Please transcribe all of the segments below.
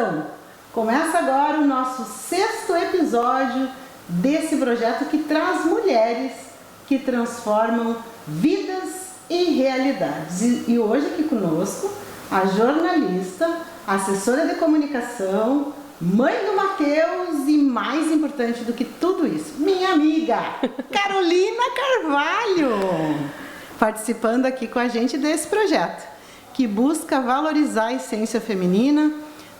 Então, começa agora o nosso 6º episódio desse projeto que traz mulheres que transformam vidas e realidades. E hoje aqui conosco, a jornalista, assessora de comunicação, mãe do Matheus e, mais importante do que tudo isso, minha amiga, Carolina Carvalho, participando aqui com a gente desse projeto, que busca valorizar a essência feminina,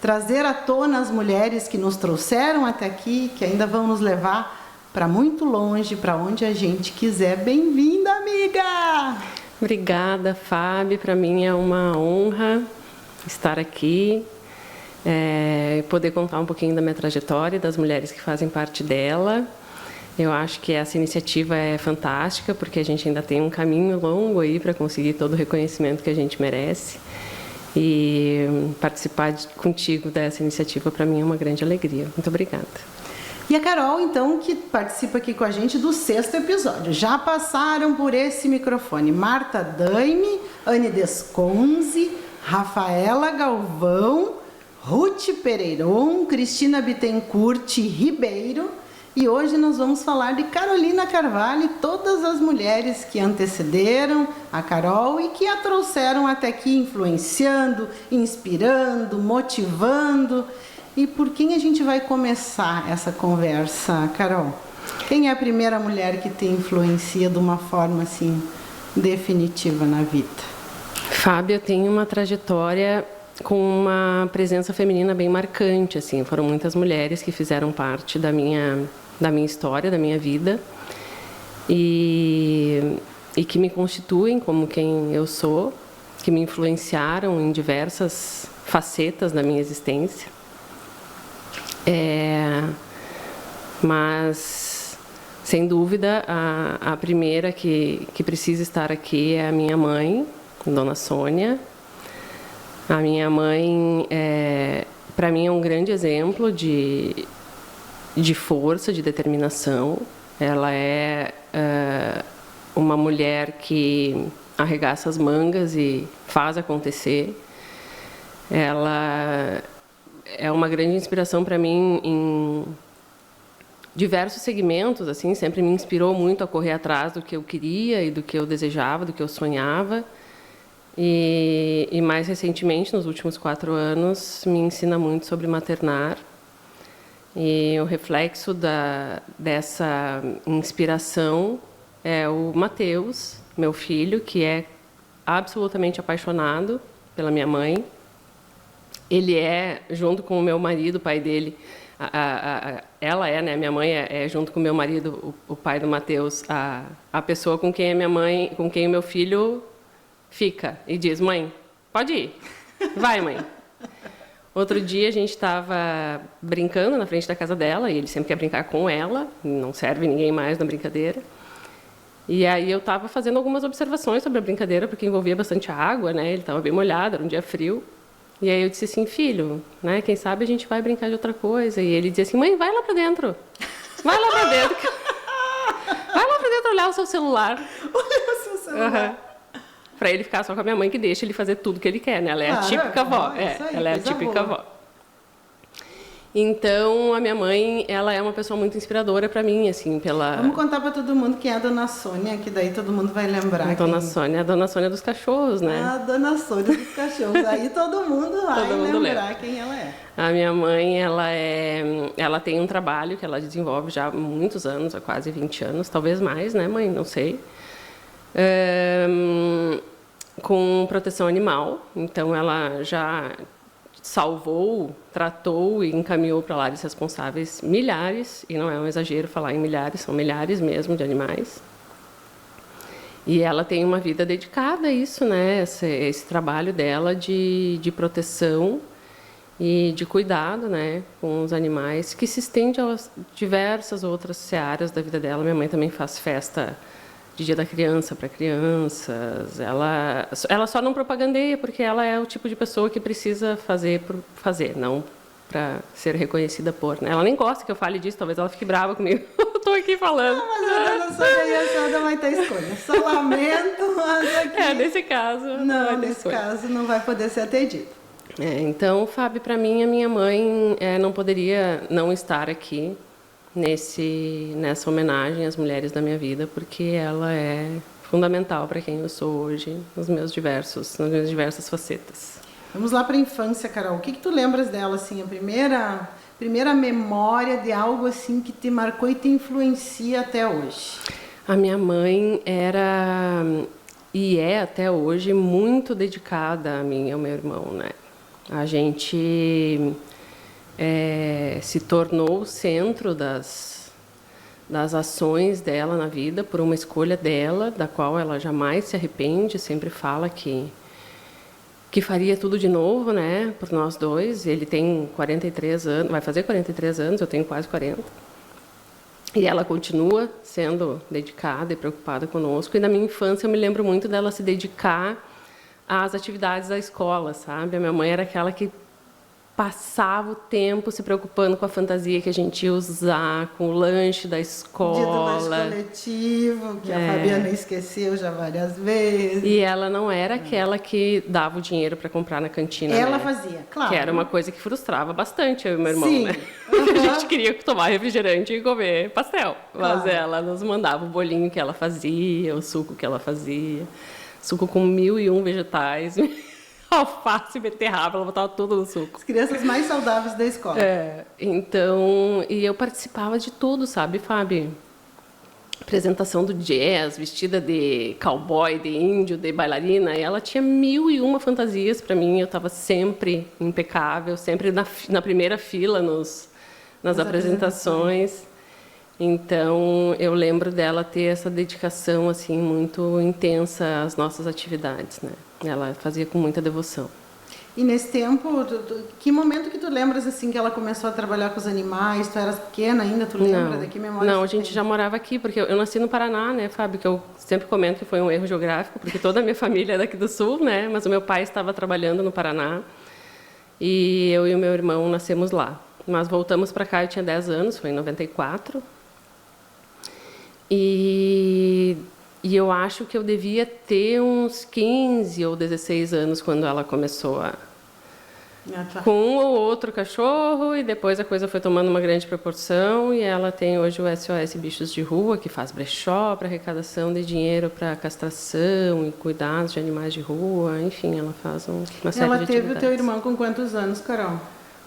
trazer à tona as mulheres que nos trouxeram até aqui, que ainda vão nos levar para muito longe, para onde a gente quiser. Bem-vinda, amiga! Obrigada, Fábio. Para mim é uma honra estar aqui, poder contar um pouquinho da minha trajetória e das mulheres que fazem parte dela. Eu acho que essa iniciativa é fantástica, porque a gente ainda tem um caminho longo aí para conseguir todo o reconhecimento que a gente merece. E participar contigo dessa iniciativa, para mim, é uma grande alegria. Muito obrigada. E a Carol, então, que participa aqui com a gente do 6º episódio. Já passaram por esse microfone Marta Daime, Anne Desconze, Rafaela Galvão, Ruth Pereiron, Cristina Bittencourt Ribeiro. E hoje nós vamos falar de Carolina Carvalho e todas as mulheres que antecederam a Carol e que a trouxeram até aqui, influenciando, inspirando, motivando. E por quem a gente vai começar essa conversa, Carol? Quem é a primeira mulher que te influencia de uma forma assim definitiva na vida? Fábio, eu tenho uma trajetória com uma presença feminina bem marcante, assim. Foram muitas mulheres que fizeram parte da minha história, da minha vida, e que me constituem como quem eu sou, que me influenciaram em diversas facetas da minha existência. Mas, sem dúvida, a primeira que precisa estar aqui é a minha mãe, Dona Sônia. A minha mãe, para mim, é um grande exemplo de força, de determinação. Ela é uma mulher que arregaça as mangas e faz acontecer. Ela é uma grande inspiração para mim em diversos segmentos, assim, sempre me inspirou muito a correr atrás do que eu queria e do que eu desejava, do que eu sonhava. E mais recentemente, nos últimos 4 anos, me ensina muito sobre maternar. E o reflexo dessa inspiração é o Matheus, meu filho, que é absolutamente apaixonado pela minha mãe. Ele é, junto com o meu marido, o pai dele, ela é, né? Minha mãe junto com o meu marido, o pai do Matheus, a pessoa com quem a minha mãe, com quem o meu filho fica e diz: mãe, pode ir, vai, mãe. Outro dia a gente estava brincando na frente da casa dela, e ele sempre quer brincar com ela, não serve ninguém mais na brincadeira. E aí eu estava fazendo algumas observações sobre a brincadeira, porque envolvia bastante água, né? Ele estava bem molhado, era um dia frio. E aí eu disse assim: filho, né? Quem sabe a gente vai brincar de outra coisa. E ele dizia assim: mãe, vai lá para dentro. Vai lá para dentro. Vai lá para dentro olhar o seu celular. Olha o seu celular. Uhum. Para ele ficar só com a minha mãe, que deixa ele fazer tudo que ele quer, né? Ela é a típica avó. Ela é a típica avó. Então, a minha mãe, ela é uma pessoa muito inspiradora para mim, assim, pela... Vamos contar para todo mundo quem é a Dona Sônia, que daí todo mundo vai lembrar. A Dona Sônia dos cachorros, né? A Dona Sônia dos cachorros. Aí todo mundo vai lembrar quem ela é. A minha mãe, ela tem um trabalho que ela desenvolve já há muitos anos, há quase 20 anos, talvez mais, né, mãe? Não sei. Com proteção animal. Então, ela já salvou, tratou e encaminhou para lares responsáveis milhares, e não é um exagero falar em milhares, são milhares mesmo de animais. E ela tem uma vida dedicada a isso, né? Esse trabalho dela de proteção e de cuidado, né, com os animais, que se estende a diversas outras searas da vida dela. Minha mãe também faz festa de Dia da Criança para crianças. Ela só não propagandeia porque ela é o tipo de pessoa que precisa fazer por fazer, não para ser reconhecida por, né? Ela nem gosta que eu fale disso, talvez ela fique brava comigo. Eu tô aqui falando. Não, mas a Dona Sônia e a senhora vai ter escolha. Só lamento, mas aqui... nesse caso... Não, nesse caso não vai poder ser atendido. Então, Fábio, para mim, a minha mãe não poderia não estar aqui nessa homenagem às mulheres da minha vida, porque ela é fundamental para quem eu sou hoje, nas minhas diversas facetas. Vamos lá para a infância, Carol. O que tu lembras dela, assim, a primeira memória de algo assim que te marcou e te influencia até hoje? A minha mãe era e é até hoje muito dedicada a mim e ao meu irmão, né? A gente se tornou o centro das ações dela na vida por uma escolha dela, da qual ela jamais se arrepende, sempre fala que faria tudo de novo, né, por nós dois. Ele tem 43 anos, vai fazer 43 anos, eu tenho quase 40. E ela continua sendo dedicada e preocupada conosco. E na minha infância eu me lembro muito dela se dedicar às atividades da escola, sabe? A minha mãe era aquela que passava o tempo se preocupando com a fantasia que a gente ia usar, com o lanche da escola. Dia do lanche coletivo, que a Fabiana esqueceu já várias vezes. E ela não era aquela que dava o dinheiro para comprar na cantina. Ela né? fazia, claro. Que era uma coisa que frustrava bastante eu e meu irmão, Sim. né? A gente queria tomar refrigerante e comer pastel. Mas ela nos mandava o bolinho que ela fazia, o suco que ela fazia. Suco com 1001 vegetais. Alface, beterraba, ela botava tudo no suco. As crianças mais saudáveis da escola. Então, e eu participava de tudo, sabe, Fábio? Apresentação do jazz, vestida de cowboy, de índio, de bailarina. E ela tinha 1001 fantasias para mim. Eu estava sempre impecável, sempre na primeira fila nas apresentações. Então, eu lembro dela ter essa dedicação assim muito intensa às nossas atividades, né? Ela fazia com muita devoção. E nesse tempo, que momento que tu lembras assim que ela começou a trabalhar com os animais? Tu eras pequena ainda, tu lembra? Não, de que memória? não, a gente já morava aqui, porque eu nasci no Paraná, né, Fábio? Que eu sempre comento que foi um erro geográfico, porque toda a minha família é daqui do Sul, né? Mas o meu pai estava trabalhando no Paraná e eu e o meu irmão nascemos lá. Mas voltamos para cá, eu tinha 10 anos, foi em 94. E eu acho que eu devia ter uns 15 ou 16 anos quando ela começou com um ou outro cachorro, e depois a coisa foi tomando uma grande proporção, e ela tem hoje o SOS Bichos de Rua, que faz brechó para arrecadação de dinheiro para castração e cuidados de animais de rua, enfim, ela faz uma série de atividades. Ela teve o teu irmão com quantos anos, Carol?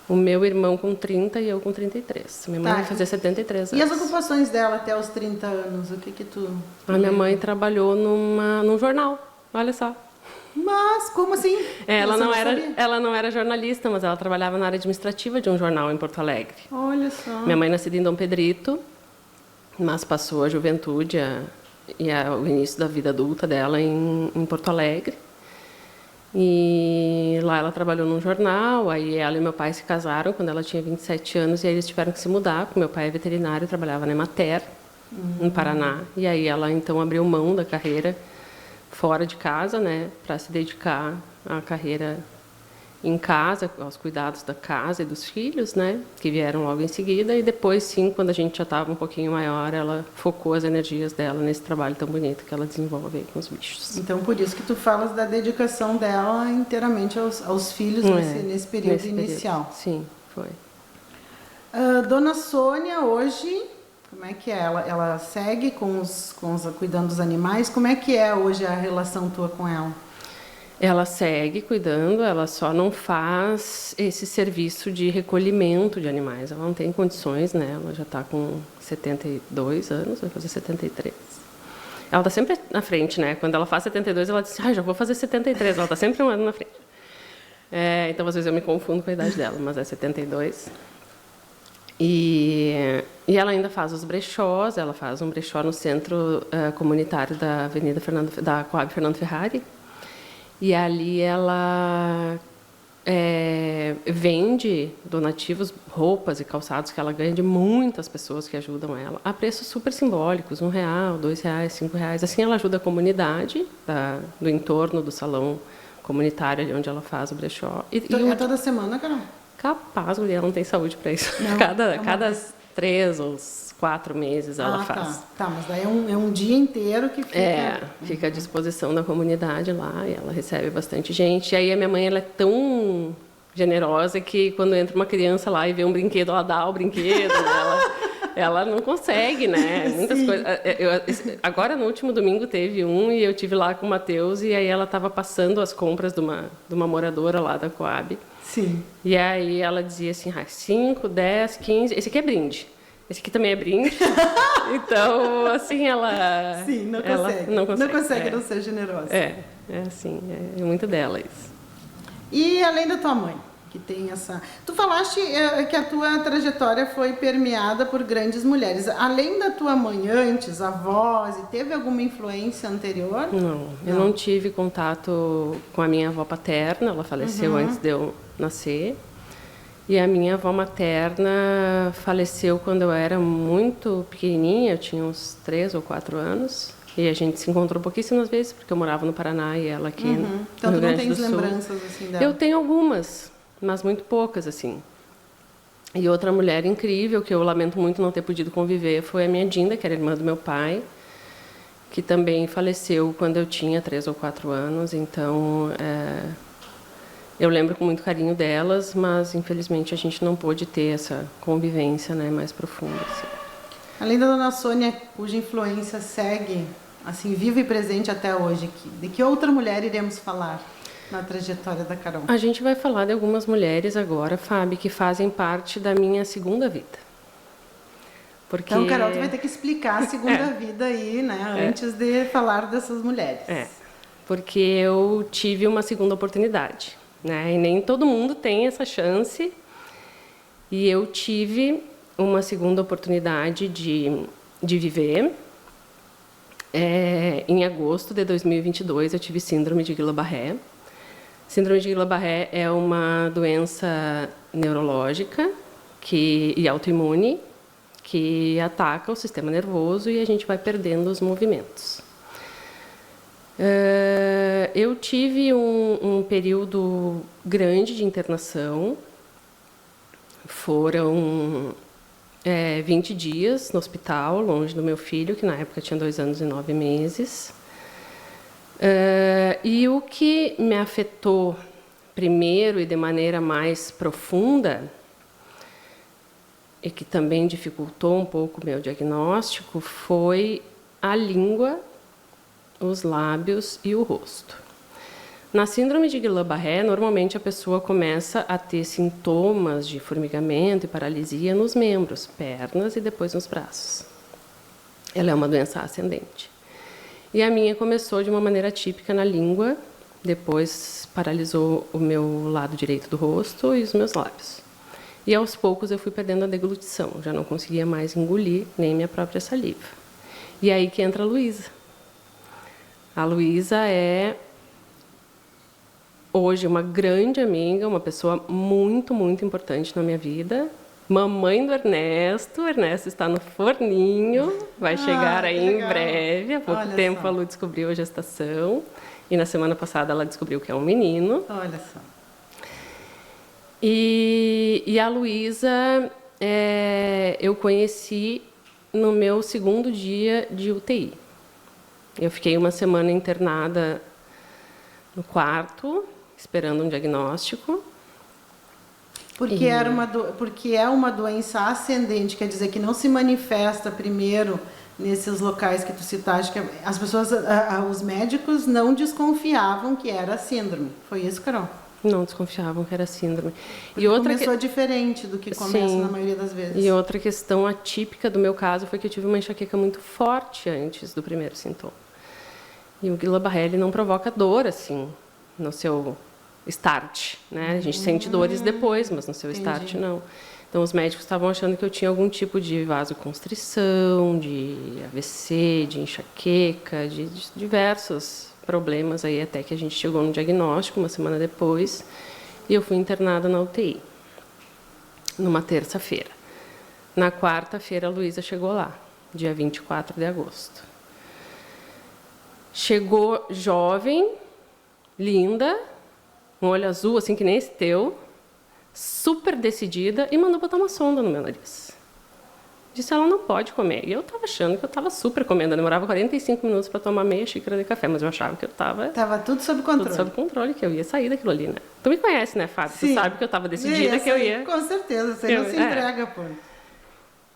O meu irmão com 30 e eu com 33. Minha mãe vai fazer 73 anos. E as ocupações dela até os 30 anos? O que tu... A minha mãe trabalhou num jornal, olha só. Mas, como assim? Ela não era jornalista, mas ela trabalhava na área administrativa de um jornal em Porto Alegre. Olha só. Minha mãe nascida em Dom Pedrito, mas passou a juventude o início da vida adulta dela em Porto Alegre. E lá ela trabalhou num jornal, aí ela e meu pai se casaram quando ela tinha 27 anos, e aí eles tiveram que se mudar, porque meu pai é veterinário e trabalhava na Emater, no Paraná. E aí ela então abriu mão da carreira fora de casa, né, para se dedicar à carreira em casa, aos cuidados da casa e dos filhos, né, que vieram logo em seguida. E depois, sim, quando a gente já estava um pouquinho maior, ela focou as energias dela nesse trabalho tão bonito que ela desenvolve aí com os bichos. Então, por isso que tu falas da dedicação dela inteiramente aos filhos nesse período inicial. Sim, foi. Dona Sônia, hoje, como é que é? Ela segue cuidando dos animais? Como é que é hoje a relação tua com ela? Ela segue cuidando, ela só não faz esse serviço de recolhimento de animais. Ela não tem condições, né? Ela já está com 72 anos, vai fazer 73. Ela está sempre na frente, né? Quando ela faz 72, ela diz, já vou fazer 73. Ela está sempre um ano na frente. Então, às vezes, eu me confundo com a idade dela, mas é 72. E ela ainda faz os brechós. Ela faz um brechó no centro comunitário da Avenida da Coab Fernando Ferrari. E ali ela vende donativos, roupas e calçados que ela ganha de muitas pessoas que ajudam ela, a preços super simbólicos, R$1, R$2, R$5. Assim ela ajuda a comunidade do entorno do salão comunitário onde ela faz o brechó. É toda semana, Carol? Capaz, ela não tem saúde para isso. Não, cada 3 ou 4 meses ela faz. Tá, mas daí é um dia inteiro que fica... Fica à disposição da comunidade lá, e ela recebe bastante gente. E aí a minha mãe, ela é tão generosa que quando entra uma criança lá e vê um brinquedo, ela dá o brinquedo, né? Ela não consegue, né? Muitas coisas. Agora, no último domingo, teve um e eu tive lá com o Matheus e aí ela estava passando as compras de uma moradora lá da Coab. Sim. E aí ela dizia assim, 5, 10, 15... Esse aqui é brinde. Esse aqui também é brinde. Então, assim, ela... Sim, não ela consegue. Não consegue, não consegue não ser generosa. É assim, é muito dela isso. E além da tua mãe, que tem essa... Tu falaste que a tua trajetória foi permeada por grandes mulheres. Além da tua mãe antes, avós, e teve alguma influência anterior? Não, eu não tive contato com a minha avó paterna, ela faleceu antes de eu nascer. E a minha avó materna faleceu quando eu era muito pequenininha, eu tinha uns 3 ou 4 anos. E a gente se encontrou pouquíssimas vezes, porque eu morava no Paraná e ela aqui no Então Rio tu não Grande do tens Sul. lembranças assim dela? Eu tenho algumas, mas muito poucas, assim. E outra mulher incrível, que eu lamento muito não ter podido conviver, foi a minha Dinda, que era irmã do meu pai, que também faleceu quando eu tinha 3 ou 4 anos. Então, eu lembro com muito carinho delas, mas infelizmente a gente não pôde ter essa convivência, né, mais profunda, assim. Além da dona Sônia, cuja influência segue assim viva e presente até hoje, de que outra mulher iremos falar na trajetória da Carol? A gente vai falar de algumas mulheres agora, Fábio, que fazem parte da minha segunda vida. Porque... Então, Carol, tu vai ter que explicar a segunda vida aí, né, antes de falar dessas mulheres. Porque eu tive uma segunda oportunidade, né, e nem todo mundo tem essa chance. E eu tive uma segunda oportunidade de viver. Em agosto de 2022, eu tive síndrome de Guillain-Barré. Síndrome de Guillain-Barré é uma doença neurológica e autoimune que ataca o sistema nervoso e a gente vai perdendo os movimentos. Eu tive um período grande de internação. Foram 20 dias no hospital, longe do meu filho, que na época tinha 2 anos e 9 meses. E o que me afetou primeiro e de maneira mais profunda, e que também dificultou um pouco o meu diagnóstico, foi a língua, os lábios e o rosto. Na síndrome de Guillain-Barré, normalmente a pessoa começa a ter sintomas de formigamento e paralisia nos membros, pernas e depois nos braços. Ela é uma doença ascendente. E a minha começou de uma maneira típica na língua, depois paralisou o meu lado direito do rosto e os meus lábios. E aos poucos eu fui perdendo a deglutição, já não conseguia mais engolir nem minha própria saliva. E aí que entra a Luísa. A Luísa é hoje uma grande amiga, uma pessoa muito, muito importante na minha vida. Mamãe do Ernesto. O Ernesto está no forninho, vai chegar aí em breve. Há pouco tempo a Lu descobriu a gestação. E na semana passada ela descobriu que é um menino. Olha só. E a Luísa eu conheci no meu segundo dia de UTI. Eu fiquei uma semana internada no quarto, esperando um diagnóstico. Porque é uma doença ascendente, quer dizer que não se manifesta primeiro nesses locais que tu citaste, que as pessoas, os médicos não desconfiavam que era síndrome. Foi isso, Carol? Não desconfiavam que era síndrome. Porque começou diferente do que começa na maioria das vezes. E outra questão atípica do meu caso foi que eu tive uma enxaqueca muito forte antes do primeiro sintoma. E o Guillain-Barré não provoca dor, assim, no seu start, né? A gente sente dores depois, mas no seu start não. Então, os médicos estavam achando que eu tinha algum tipo de vasoconstrição, de AVC, de enxaqueca, de diversos problemas aí, até que a gente chegou no diagnóstico uma semana depois, e eu fui internada na UTI, numa terça-feira. Na quarta-feira, a Luísa chegou lá, dia 24 de agosto. Chegou jovem, linda, um olho azul, assim que nem esse teu, super decidida, e mandou botar uma sonda no meu nariz. Disse, ela não pode comer. E eu estava achando que eu estava super comendo. Eu demorava 45 minutos para tomar meia xícara de café, mas eu achava que eu estava... Tava tudo sob controle. Tudo sob controle, que eu ia sair daquilo ali, né? Tu me conhece, né, Fábio? Sim. Tu sabe que eu estava decidida que eu ia... Com certeza, você não se entrega, pô.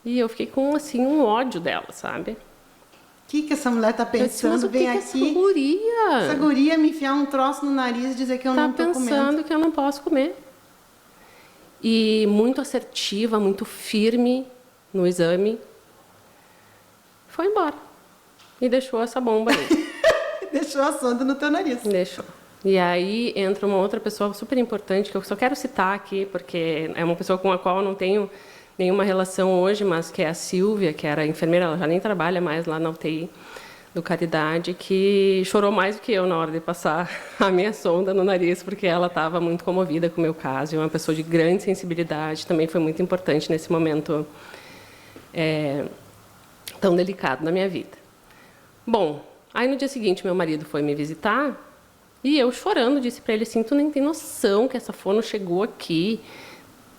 E eu fiquei com, assim, um ódio dela, sabe? O que essa mulher tá pensando? Disse, Vem aqui, essa guria? Essa guria me enfiar um troço no nariz e dizer que eu não tô comendo. Tá pensando que eu não posso comer. E muito assertiva, muito firme no exame. Foi embora. E deixou essa bomba aí. Deixou a sonda no teu nariz. Deixou. E aí entra uma outra pessoa super importante, que eu só quero citar aqui, porque é uma pessoa com a qual eu não tenho nenhuma relação hoje, mas que é a Silvia, que era enfermeira, ela já nem trabalha mais lá na UTI do Caridade, que chorou mais do que eu na hora de passar a minha sonda no nariz, porque ela estava muito comovida com o meu caso, e uma pessoa de grande sensibilidade, também foi muito importante nesse momento tão delicado na minha vida. Bom, aí no dia seguinte meu marido foi me visitar, e eu chorando disse para ele assim, tu nem tem noção que essa fono chegou aqui,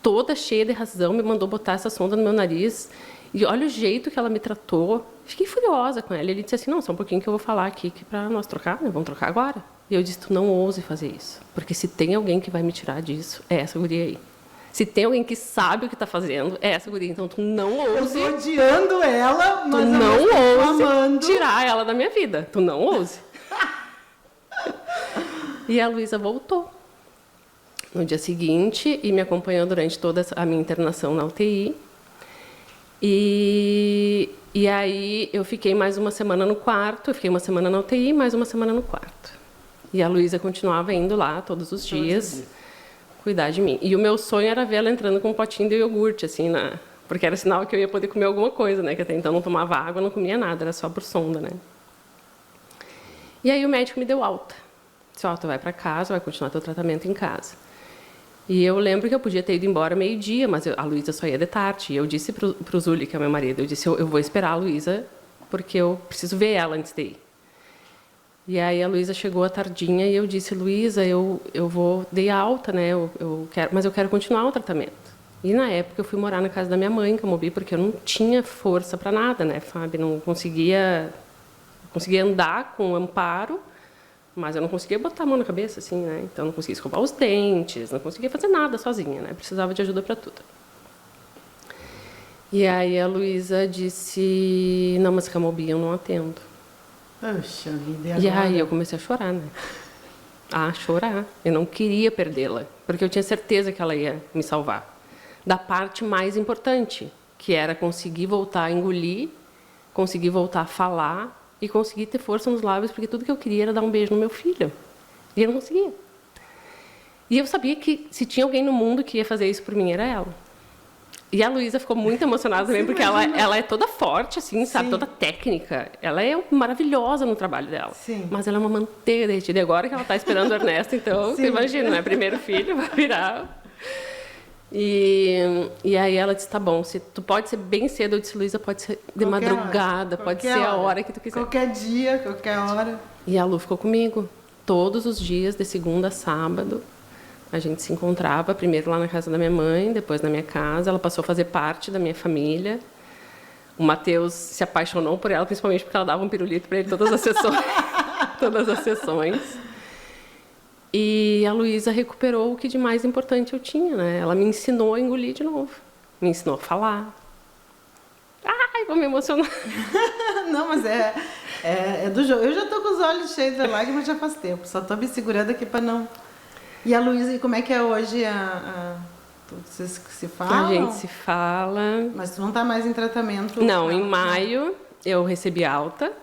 toda cheia de razão, me mandou botar essa sonda no meu nariz, e olha o jeito que ela me tratou. Fiquei furiosa com ela. Ele disse assim, não, só um pouquinho que eu vou falar aqui, que para nós trocar, né? Vamos trocar agora. E eu disse, tu não ouse fazer isso, porque se tem alguém que vai me tirar disso, é essa guria aí. Se tem alguém que sabe o que está fazendo, é essa guria. Então tu não ouse... Eu tô odiando ela, mas tu não ouse amando. tirar ela da minha vida. Tu não ouse. E a Luísa voltou no dia seguinte e me acompanhou durante toda a minha internação na UTI. E aí eu fiquei mais uma semana no quarto, eu fiquei uma semana na UTI, mais uma semana no quarto. E a Luísa continuava indo lá todos os dias cuidar de mim. E o meu sonho era ver ela entrando com um potinho de iogurte, assim, porque era sinal que eu ia poder comer alguma coisa, né? Que até então não tomava água, não comia nada, era só por sonda, né? E aí o médico me deu alta. Disse, ó, tu vai para casa, vai continuar teu tratamento em casa. E eu lembro que eu podia ter ido embora meio-dia, mas a Luísa só ia de tarde. E eu disse para o Zuli, que é meu marido, eu disse, eu vou esperar a Luísa, porque eu preciso ver ela antes de ir. E aí a Luísa chegou à tardinha e eu disse, Luísa, eu vou de alta, né? Mas eu quero continuar o tratamento. E na época eu fui morar na casa da minha mãe, em Camobi, porque eu não tinha força para nada, né, Fábio? Não conseguia andar com amparo, mas eu não conseguia botar a mão na cabeça, assim, né? Então, eu não conseguia escovar os dentes, não conseguia fazer nada sozinha, né? Precisava de ajuda para tudo. E aí a Luísa disse, não, mas Camobi eu não atendo. Poxa vida, e aí eu comecei a chorar, né? A chorar. Eu não queria perdê-la, porque eu tinha certeza que ela ia me salvar. Da parte mais importante, que era conseguir voltar a engolir, conseguir voltar a falar, e conseguir ter força nos lábios, porque tudo que eu queria era dar um beijo no meu filho. E eu não conseguia. E eu sabia que se tinha alguém no mundo que ia fazer isso por mim, era ela. E a Luísa ficou muito emocionada também, porque ela é toda forte, assim, sabe? Sim. Toda técnica. Ela é maravilhosa no trabalho dela. Sim. Mas ela é uma manteiga derretida. E agora que ela está esperando o Ernesto, então, você imagina, né? Primeiro filho, vai virar... E aí ela disse, tá bom, se tu pode ser bem cedo, eu disse, Luísa, pode ser de madrugada, pode ser a hora que tu quiser. Qualquer dia, qualquer hora. E a Lu ficou comigo todos os dias, de segunda a sábado. A gente se encontrava, primeiro lá na casa da minha mãe, depois na minha casa. Ela passou a fazer parte da minha família. O Matheus se apaixonou por ela, principalmente porque ela dava um pirulito para ele todas as sessões. Todas as sessões. E a Luísa recuperou o que de mais importante eu tinha, né? Ela me ensinou a engolir de novo. Me ensinou a falar. Ai, vou me emocionar. Não, mas é do jogo. Eu já tô com os olhos cheios de lágrimas já faz tempo. Só tô me segurando aqui para não... E a Luísa, e como é que é hoje vocês se falam? A gente se fala... Mas tu não tá mais em tratamento? Não, em maio eu recebi alta.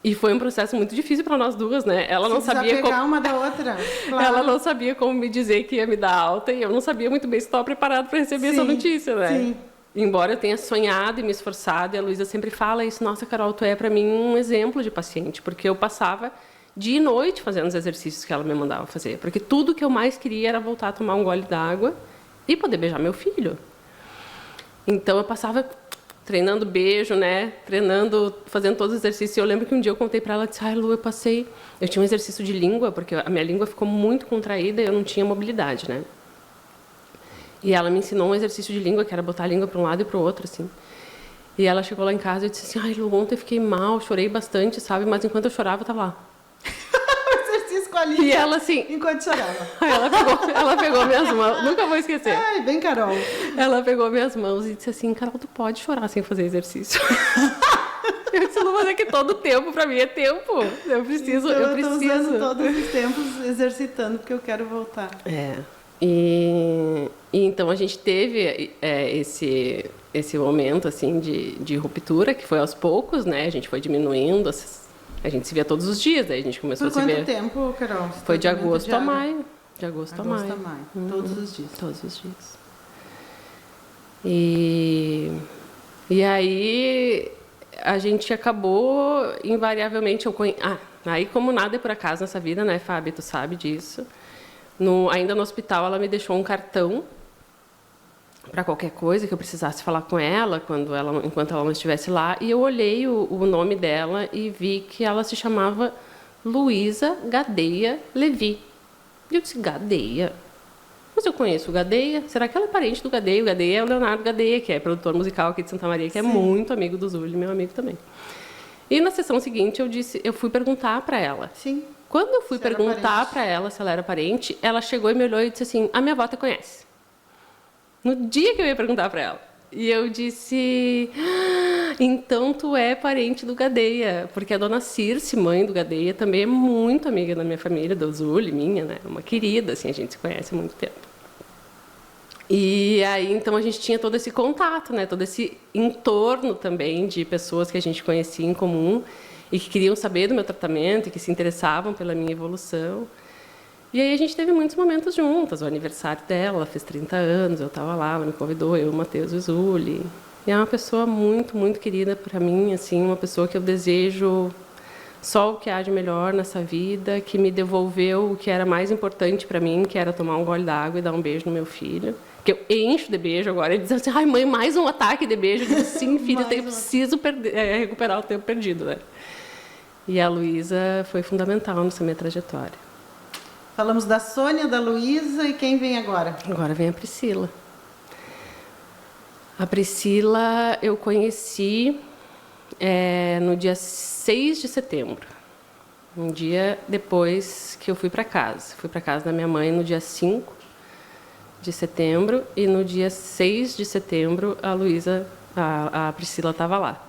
E foi um processo muito difícil para nós duas, né? Ela não sabia como... uma da outra. Claro. Ela não sabia como me dizer que ia me dar alta e eu não sabia muito bem se estava preparada para receber essa notícia, né? Sim. Embora eu tenha sonhado e me esforçado, e a Luísa sempre fala isso, nossa, Carol, tu é para mim um exemplo de paciente, porque eu passava dia e noite fazendo os exercícios que ela me mandava fazer, porque tudo que eu mais queria era voltar a tomar um gole d'água e poder beijar meu filho. Então eu passava treinando beijo, né? Treinando, fazendo todos os exercícios. E eu lembro que um dia eu contei para ela, disse, ai, Lu, eu tinha um exercício de língua, porque a minha língua ficou muito contraída e eu não tinha mobilidade, né? E ela me ensinou um exercício de língua, que era botar a língua para um lado e para o outro, assim. E ela chegou lá em casa e disse assim, ai, Lu, ontem eu fiquei mal, chorei bastante, sabe? Mas enquanto eu chorava, eu tava lá. O exercício com a língua. E ela, assim... Enquanto chorava. Aí ela pegou minhas mãos, nunca vou esquecer. Ai, bem Carol. Ela pegou minhas mãos e disse assim, Carol, tu pode chorar sem fazer exercício. Eu disse, Lu, mas é que todo tempo pra mim é tempo. Eu preciso, então, eu tô preciso. usando todos os tempos exercitando, porque eu quero voltar. E então a gente teve esse momento assim de ruptura, que foi aos poucos, né? A gente foi diminuindo, a gente se via todos os dias, daí a gente começou a se ver. Por quanto tempo, Carol? Foi de agosto a maio. De agosto a maio. Todos os dias. Todos os dias. E aí a gente acabou invariavelmente... aí como nada é por acaso nessa vida, né, Fábio? Tu sabe disso. Ainda no hospital, ela me deixou um cartão para qualquer coisa que eu precisasse falar com ela, enquanto ela não estivesse lá. E eu olhei o nome dela e vi que ela se chamava Luísa Gadeia Levi. E eu disse, Gadeia? Mas eu conheço o Gadeia. Será que ela é parente do Gadeia? O Gadeia é o Leonardo Gadeia, que é produtor musical aqui de Santa Maria, que é muito amigo do Zuli, meu amigo também. E na sessão seguinte, eu fui perguntar para ela. Sim. Quando eu fui perguntar para ela se ela era parente, ela chegou e me olhou e disse assim, a minha avó te conhece. No dia que eu ia perguntar para ela. E eu disse, então tu é parente do Gadeia. Porque a dona Circe, mãe do Gadeia, também é muito amiga da minha família, do Zuli, minha, né? Uma querida, assim, a gente se conhece há muito tempo. E aí, então, a gente tinha todo esse contato, né? Todo esse entorno também de pessoas que a gente conhecia em comum e que queriam saber do meu tratamento e que se interessavam pela minha evolução. E aí a gente teve muitos momentos juntas. O aniversário dela, ela fez 30 anos, eu estava lá, ela me convidou, eu, o Matheus e o Zuli. E é uma pessoa muito, muito querida para mim, assim, uma pessoa que eu desejo só o que há de melhor nessa vida, que me devolveu o que era mais importante para mim, que era tomar um gole d'água e dar um beijo no meu filho. Que eu encho de beijo agora. Ele diz assim, ai, mãe, mais um ataque de beijo. Eu digo, sim, filho, eu preciso recuperar o tempo perdido, né? E a Luísa foi fundamental nessa minha trajetória. Falamos da Sônia, da Luísa, e quem vem agora? Agora vem a Priscila. A Priscila eu conheci no dia 6 de setembro. Um dia depois que eu fui para casa. Fui para casa da minha mãe no dia 5 de setembro e no dia 6 de setembro a Priscila estava lá.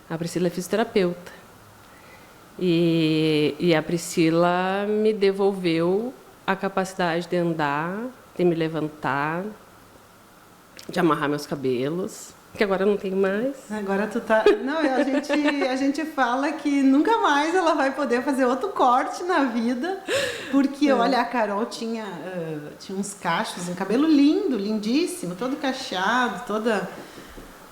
A Priscila é fisioterapeuta. E a Priscila me devolveu a capacidade de andar, de me levantar, de amarrar meus cabelos, que agora eu não tenho mais. Agora tu tá... Não, a gente fala que nunca mais ela vai poder fazer outro corte na vida, porque, olha, a Carol tinha uns cachos, um cabelo lindo, lindíssimo, todo cacheado, toda...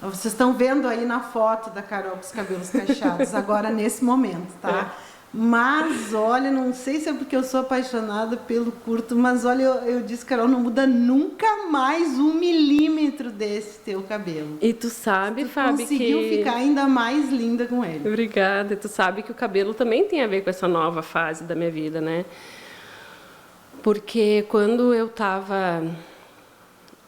Vocês estão vendo aí na foto da Carol com os cabelos cacheados, agora nesse momento, tá? Mas, olha, não sei se é porque eu sou apaixonada pelo curto, mas olha, eu disse, Carol, não muda nunca mais 1 milímetro desse teu cabelo. E tu sabe, Fábio, que... conseguiu ficar ainda mais linda com ele. Obrigada. E tu sabe que o cabelo também tem a ver com essa nova fase da minha vida, né? Porque quando eu estava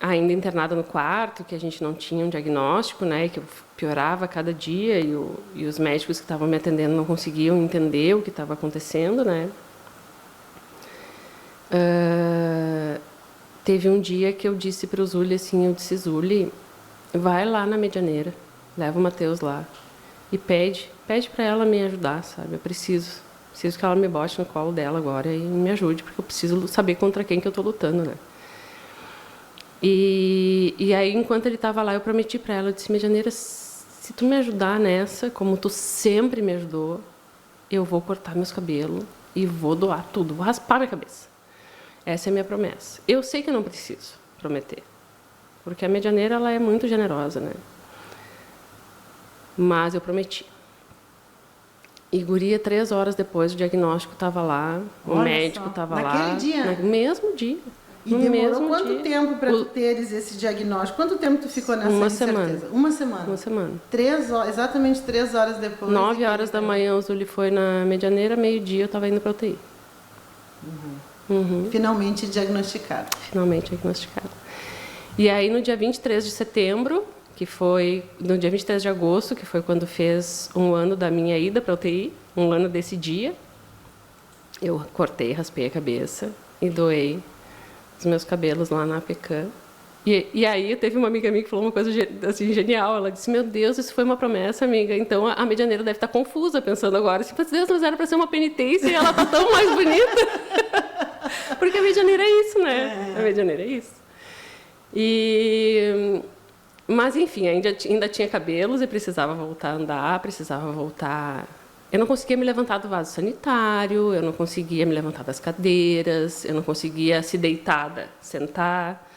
ainda internada no quarto, que a gente não tinha um diagnóstico, né, que eu piorava a cada dia e os médicos que estavam me atendendo não conseguiam entender o que estava acontecendo, né? Teve um dia que eu disse para o Zuli assim, eu disse, Zuli, vai lá na Medianeira, leva o Matheus lá e pede para ela me ajudar, sabe? Eu preciso que ela me bote no colo dela agora e me ajude, porque eu preciso saber contra quem que eu estou lutando, né? E aí, enquanto ele estava lá, eu prometi para ela, eu disse, Medianeira, se tu me ajudar nessa, como tu sempre me ajudou, eu vou cortar meus cabelos e vou doar tudo, vou raspar minha cabeça. Essa é a minha promessa. Eu sei que eu não preciso prometer, porque a Medianeira, ela é muito generosa, né? Mas eu prometi. E guria, 3 horas depois, o diagnóstico estava lá, o médico estava lá. Naquele dia? No mesmo dia. E demorou quanto tempo para tu teres esse diagnóstico? Quanto tempo tu ficou nessa incerteza? Uma semana. Uma semana. 3 horas, exatamente 3 horas depois. 9 horas da manhã o Zuli foi na Medianeira, meio-dia eu estava indo para UTI. Finalmente diagnosticado. Finalmente diagnosticado. E aí, no dia 23 de setembro, que foi no dia 23 de agosto, que foi quando fez 1 ano da minha ida para a UTI, 1 ano desse dia, eu cortei, raspei a cabeça e doei os meus cabelos lá na APECAM. E aí teve uma amiga minha que falou uma coisa assim, genial. Ela disse, meu Deus, isso foi uma promessa, amiga. Então a medianeira deve estar confusa, pensando agora. Assim, Deus, mas era para ser uma penitência e ela está tão mais bonita. Porque a medianeira é isso, né? A medianeira é isso. Mas, enfim, ainda tinha cabelos e precisava voltar a andar, precisava voltar... Eu não conseguia me levantar do vaso sanitário, eu não conseguia me levantar das cadeiras, eu não conseguia se deitada, sentar,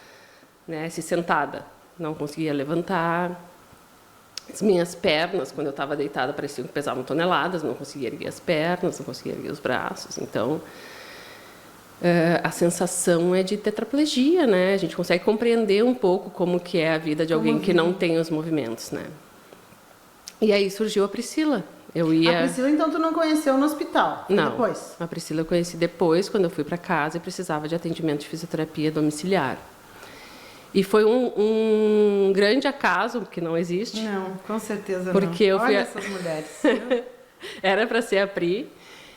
né, se sentada, não conseguia levantar. As minhas pernas, quando eu estava deitada, pareciam que pesavam toneladas, não conseguia erguer as pernas, não conseguia erguer os braços. Então, a sensação é de tetraplegia, né? A gente consegue compreender um pouco como que é a vida de alguém que não tem os movimentos, né? E aí surgiu a Priscila. A Priscila, então, tu não conheceu no hospital? Não, depois? A Priscila eu conheci depois, quando eu fui para casa e precisava de atendimento de fisioterapia domiciliar. E foi um grande acaso, que não existe. Não, com certeza porque não. Olha essas mulheres. Era para ser a Pri.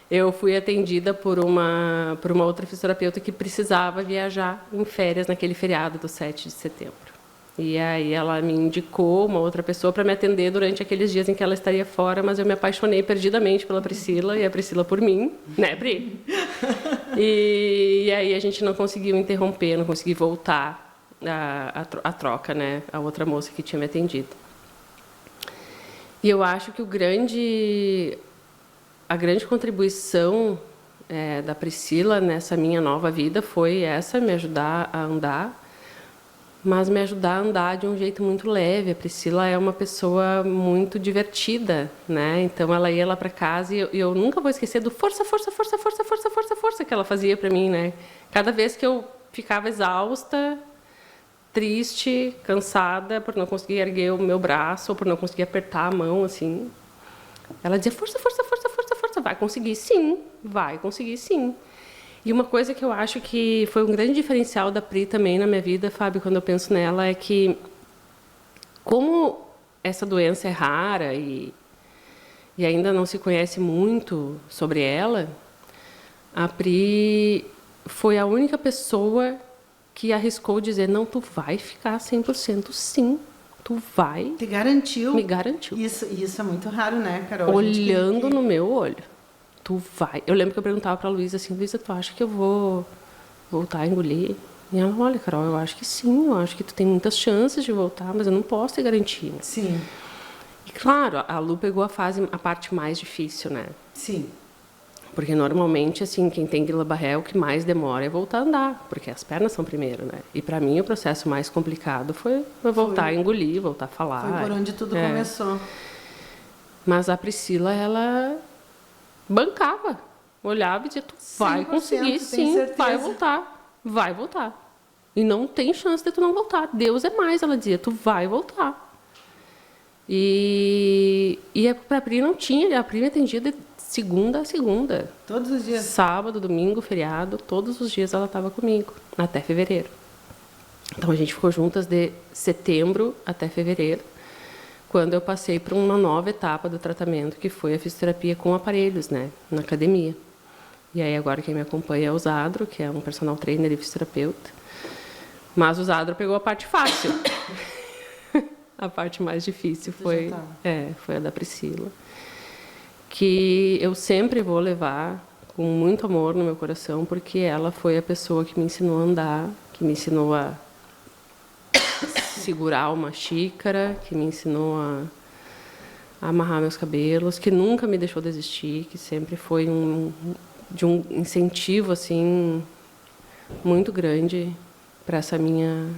Eu fui atendida por uma outra fisioterapeuta que precisava viajar em férias naquele feriado do 7 de setembro. E aí ela me indicou uma outra pessoa para me atender durante aqueles dias em que ela estaria fora, mas eu me apaixonei perdidamente pela Priscila e a Priscila por mim, né, Pri? E aí a gente não conseguiu interromper, não conseguiu voltar a troca, né, a outra moça que tinha me atendido. E eu acho que a grande contribuição da Priscila nessa minha nova vida foi essa, me ajudar a andar, mas me ajudar a andar de um jeito muito leve. A Priscila é uma pessoa muito divertida, né? Então ela ia lá para casa e eu nunca vou esquecer do força, força, força, força, força, força, força que ela fazia para mim, né? Cada vez que eu ficava exausta, triste, cansada por não conseguir erguer o meu braço ou por não conseguir apertar a mão, assim, ela dizia força, força, força, força, força, vai conseguir sim, vai conseguir sim. E uma coisa que eu acho que foi um grande diferencial da Pri também na minha vida, Fábio, quando eu penso nela, é que como essa doença é rara e ainda não se conhece muito sobre ela, a Pri foi a única pessoa que arriscou dizer, não, tu vai ficar 100% sim, tu vai. Te garantiu? Me garantiu. Isso é muito raro, né, Carol? Olhando no meu olho. Tu vai. Eu lembro que eu perguntava para a Luísa assim, Luísa, tu acha que eu vou voltar a engolir? E ela, olha, Carol, eu acho que sim, eu acho que tu tem muitas chances de voltar, mas eu não posso ter garantia. Sim. E claro, a Lu pegou a parte mais difícil, né? Sim. Porque normalmente, assim, quem tem Guillain-Barré, o que mais demora é voltar a andar, porque as pernas são primeiro, né? E para mim o processo mais complicado foi voltar a engolir, voltar a falar. Foi por onde tudo começou. Mas a Priscila, ela bancava, olhava e dizia, tu vai conseguir sim, vai voltar. E não tem chance de tu não voltar. Deus é mais, ela dizia, tu vai voltar. E a Pri não tinha, a Pri me atendia de segunda a segunda. Todos os dias? Sábado, domingo, feriado, todos os dias ela estava comigo, até fevereiro. Então a gente ficou juntas de setembro até fevereiro, quando eu passei para uma nova etapa do tratamento, que foi a fisioterapia com aparelhos, né, na academia. E aí agora quem me acompanha é o Zadro, que é um personal trainer e fisioterapeuta. Mas o Zadro pegou a parte fácil. A parte mais difícil foi a da Priscila, que eu sempre vou levar com muito amor no meu coração, porque ela foi a pessoa que me ensinou a andar, que me ensinou a segurar uma xícara, que me ensinou a amarrar meus cabelos, que nunca me deixou desistir, que sempre foi de um incentivo assim muito grande para essa minha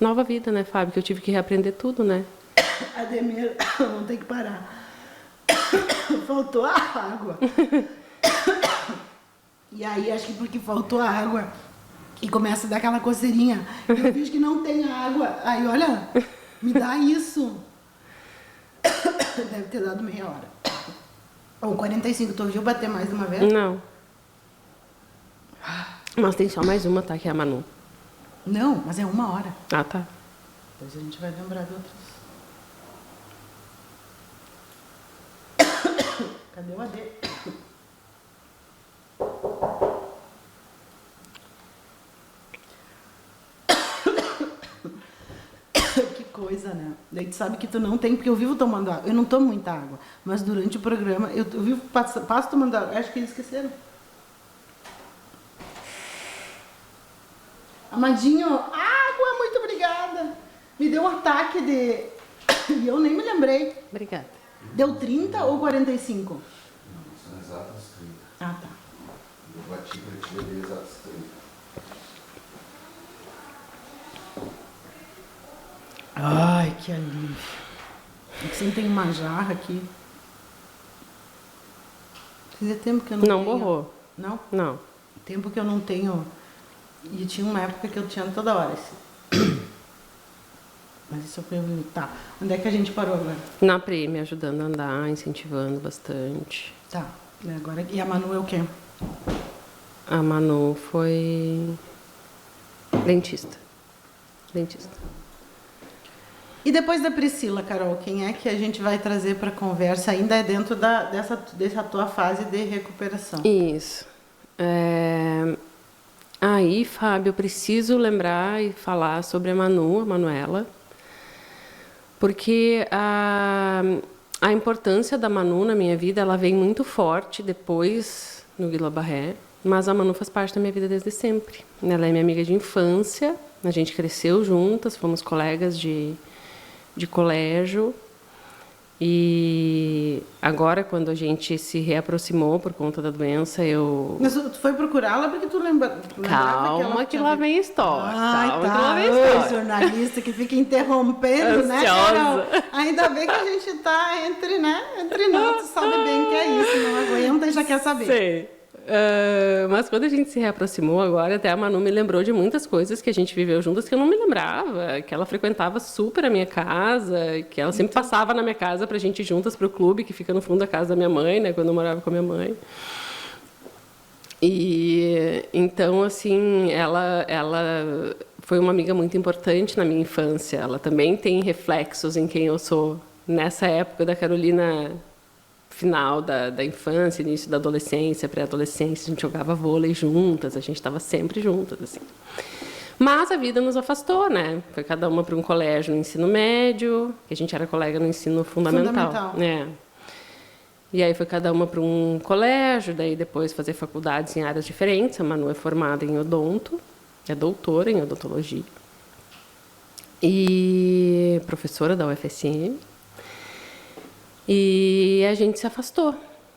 nova vida, né, Fábio? Que eu tive que reaprender tudo, né? Ademir, vamos ter que parar. Faltou a água. E aí, acho que porque faltou a água, e começa a dar aquela coceirinha. Eu vejo que não tem água. Aí, olha, me dá isso. Deve ter dado meia hora. Ou 45. Tu ouviu bater mais uma vez? Não. Mas tem só mais uma, tá? Que é a Manu. Não, mas é 1 hora. Ah, tá. Depois a gente vai lembrar de outros. Cadê o AD? Que coisa, né? Daí tu sabe que tu não tem, porque eu vivo tomando água. Eu não tomo muita água, mas durante o programa eu vivo passo tomando água. Acho que eles esqueceram. Amadinho, água, muito obrigada. Me deu um ataque de... E eu nem me lembrei. Obrigada. Deu 30 ou 45? Não, são exatos 30. Ah, tá. Eu bati para ti ali exatos 30. Ai, que alívio. Você tem uma jarra aqui. Fazia tempo que eu não Não tenho. borrou. Não? Não. Tempo que eu não tenho. E tinha uma época que eu tinha toda hora esse. Mas isso foi... Tá. Onde é que a gente parou agora? Na Pri, me ajudando a andar, incentivando bastante. Tá. E agora... E a Manu é o quê? A Manu foi dentista. Dentista. E depois da Priscila, Carol, quem é que a gente vai trazer para conversa? Ainda é dentro dessa tua fase de recuperação. Isso. Aí, Fábio, eu preciso lembrar e falar sobre a Manuela, porque a importância da Manu na minha vida, ela vem muito forte depois no Vila Barré, mas a Manu faz parte da minha vida desde sempre. Ela é minha amiga de infância, a gente cresceu juntas, fomos colegas de colégio. E agora, quando a gente se reaproximou por conta da doença, Mas tu foi procurá-la porque tu lembra... Calma que lá vem a história. Ai, Calma tá. que lá vem a Oi, história. jornalista que fica interrompendo, né, Carol? Ainda bem que a gente tá entre nós, tu sabe bem que é isso, não aguenta e já quer saber. Sei. Mas quando a gente se reaproximou agora, até a Manu me lembrou de muitas coisas que a gente viveu juntas que eu não me lembrava, que ela frequentava super a minha casa, que ela sempre passava na minha casa pra gente ir juntas pro clube, que fica no fundo da casa da minha mãe, né, quando eu morava com a minha mãe. E então, assim, ela foi uma amiga muito importante na minha infância. Ela também tem reflexos em quem eu sou nessa época da Carolina, final da infância, início da adolescência, pré-adolescência. A gente jogava vôlei juntas, a gente estava sempre juntas, assim. Mas a vida nos afastou, né? Foi cada uma para um colégio no ensino médio, que a gente era colega no ensino fundamental. É. E aí foi cada uma para um colégio, daí depois fazer faculdades em áreas diferentes. A Manu é formada em odonto, é doutora em odontologia e professora da UFSM. E a gente se afastou.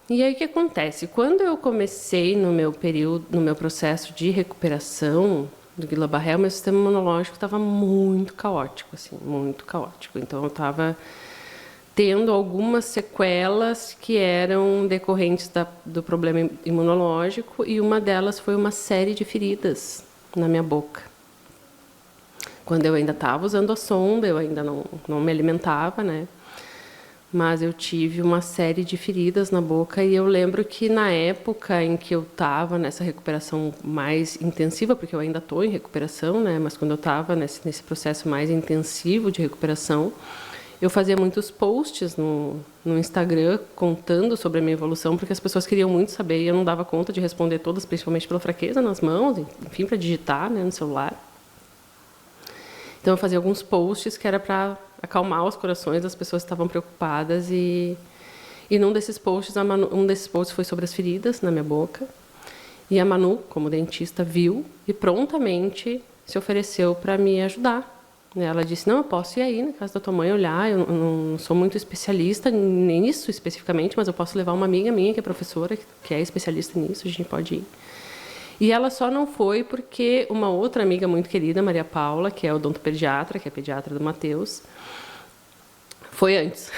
E aí o que acontece? Quando eu comecei no meu processo de recuperação do Vila Barré, o meu sistema imunológico estava muito caótico, assim, muito caótico. Então eu estava tendo algumas sequelas que eram decorrentes do problema imunológico, e uma delas foi uma série de feridas na minha boca. Quando eu ainda estava usando a sonda, eu ainda não me alimentava, né? Mas eu tive uma série de feridas na boca, e eu lembro que na época em que eu estava nessa recuperação mais intensiva, porque eu ainda estou em recuperação, né? Mas quando eu estava nesse processo mais intensivo de recuperação, eu fazia muitos posts no Instagram contando sobre a minha evolução, porque as pessoas queriam muito saber e eu não dava conta de responder todas, principalmente pela fraqueza nas mãos, enfim, para digitar, né, no celular. Então eu fazia alguns posts que era para acalmar os corações das pessoas que estavam preocupadas, e num desses posts, um desses posts foi sobre as feridas na minha boca, e a Manu, como dentista, viu e prontamente se ofereceu para me ajudar. Ela disse: não, eu posso ir aí na casa da tua mãe olhar, eu não sou muito especialista nisso especificamente, mas eu posso levar uma amiga minha que é professora, que é especialista nisso, a gente pode ir. E ela só não foi porque uma outra amiga muito querida, Maria Paula, que é odontopediatra, que é pediatra do Matheus, foi antes.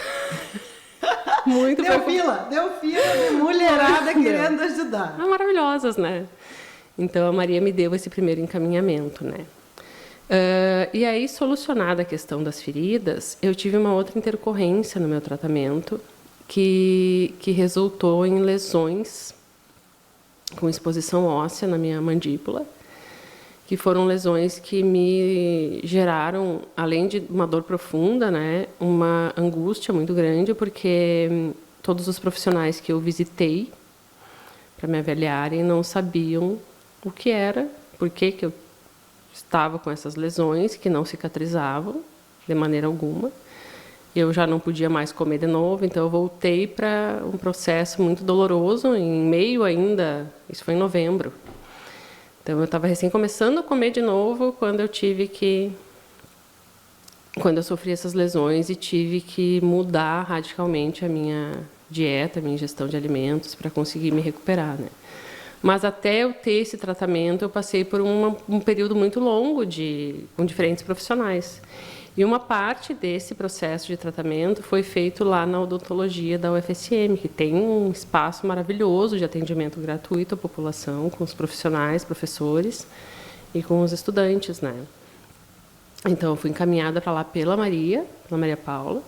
Muito Deu fila de mulherada querendo ajudar. Maravilhosas, né? Então a Maria me deu esse primeiro encaminhamento, né? E aí, solucionada a questão das feridas, eu tive uma outra intercorrência no meu tratamento que resultou em lesões com exposição óssea na minha mandíbula, que foram lesões que me geraram, além de uma dor profunda, né, uma angústia muito grande, porque todos os profissionais que eu visitei para me avaliarem não sabiam o que era, por que eu estava com essas lesões que não cicatrizavam de maneira alguma. Eu já não podia mais comer de novo, então eu voltei para um processo muito doloroso, em meio ainda, isso foi em novembro. Então eu estava recém começando a comer de novo quando eu sofri essas lesões e tive que mudar radicalmente a minha dieta, a minha ingestão de alimentos para conseguir me recuperar, né? Mas até eu ter esse tratamento, eu passei por um período muito longo com diferentes profissionais. E uma parte desse processo de tratamento foi feito lá na odontologia da UFSM, que tem um espaço maravilhoso de atendimento gratuito à população, com os profissionais, professores e com os estudantes, né? Então, eu fui encaminhada para lá pela Maria Paula,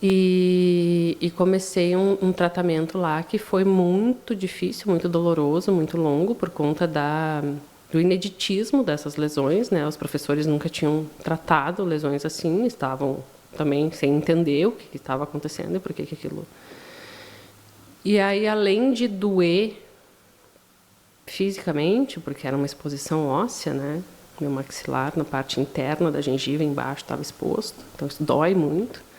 e comecei um tratamento lá que foi muito difícil, muito doloroso, muito longo, por conta do ineditismo dessas lesões, né? Os professores nunca tinham tratado lesões assim, estavam também sem entender o que estava acontecendo e por que aquilo. E aí, além de doer fisicamente, porque era uma exposição óssea, né? Meu maxilar, na parte interna da gengiva, embaixo, estava exposto, então isso dói muito.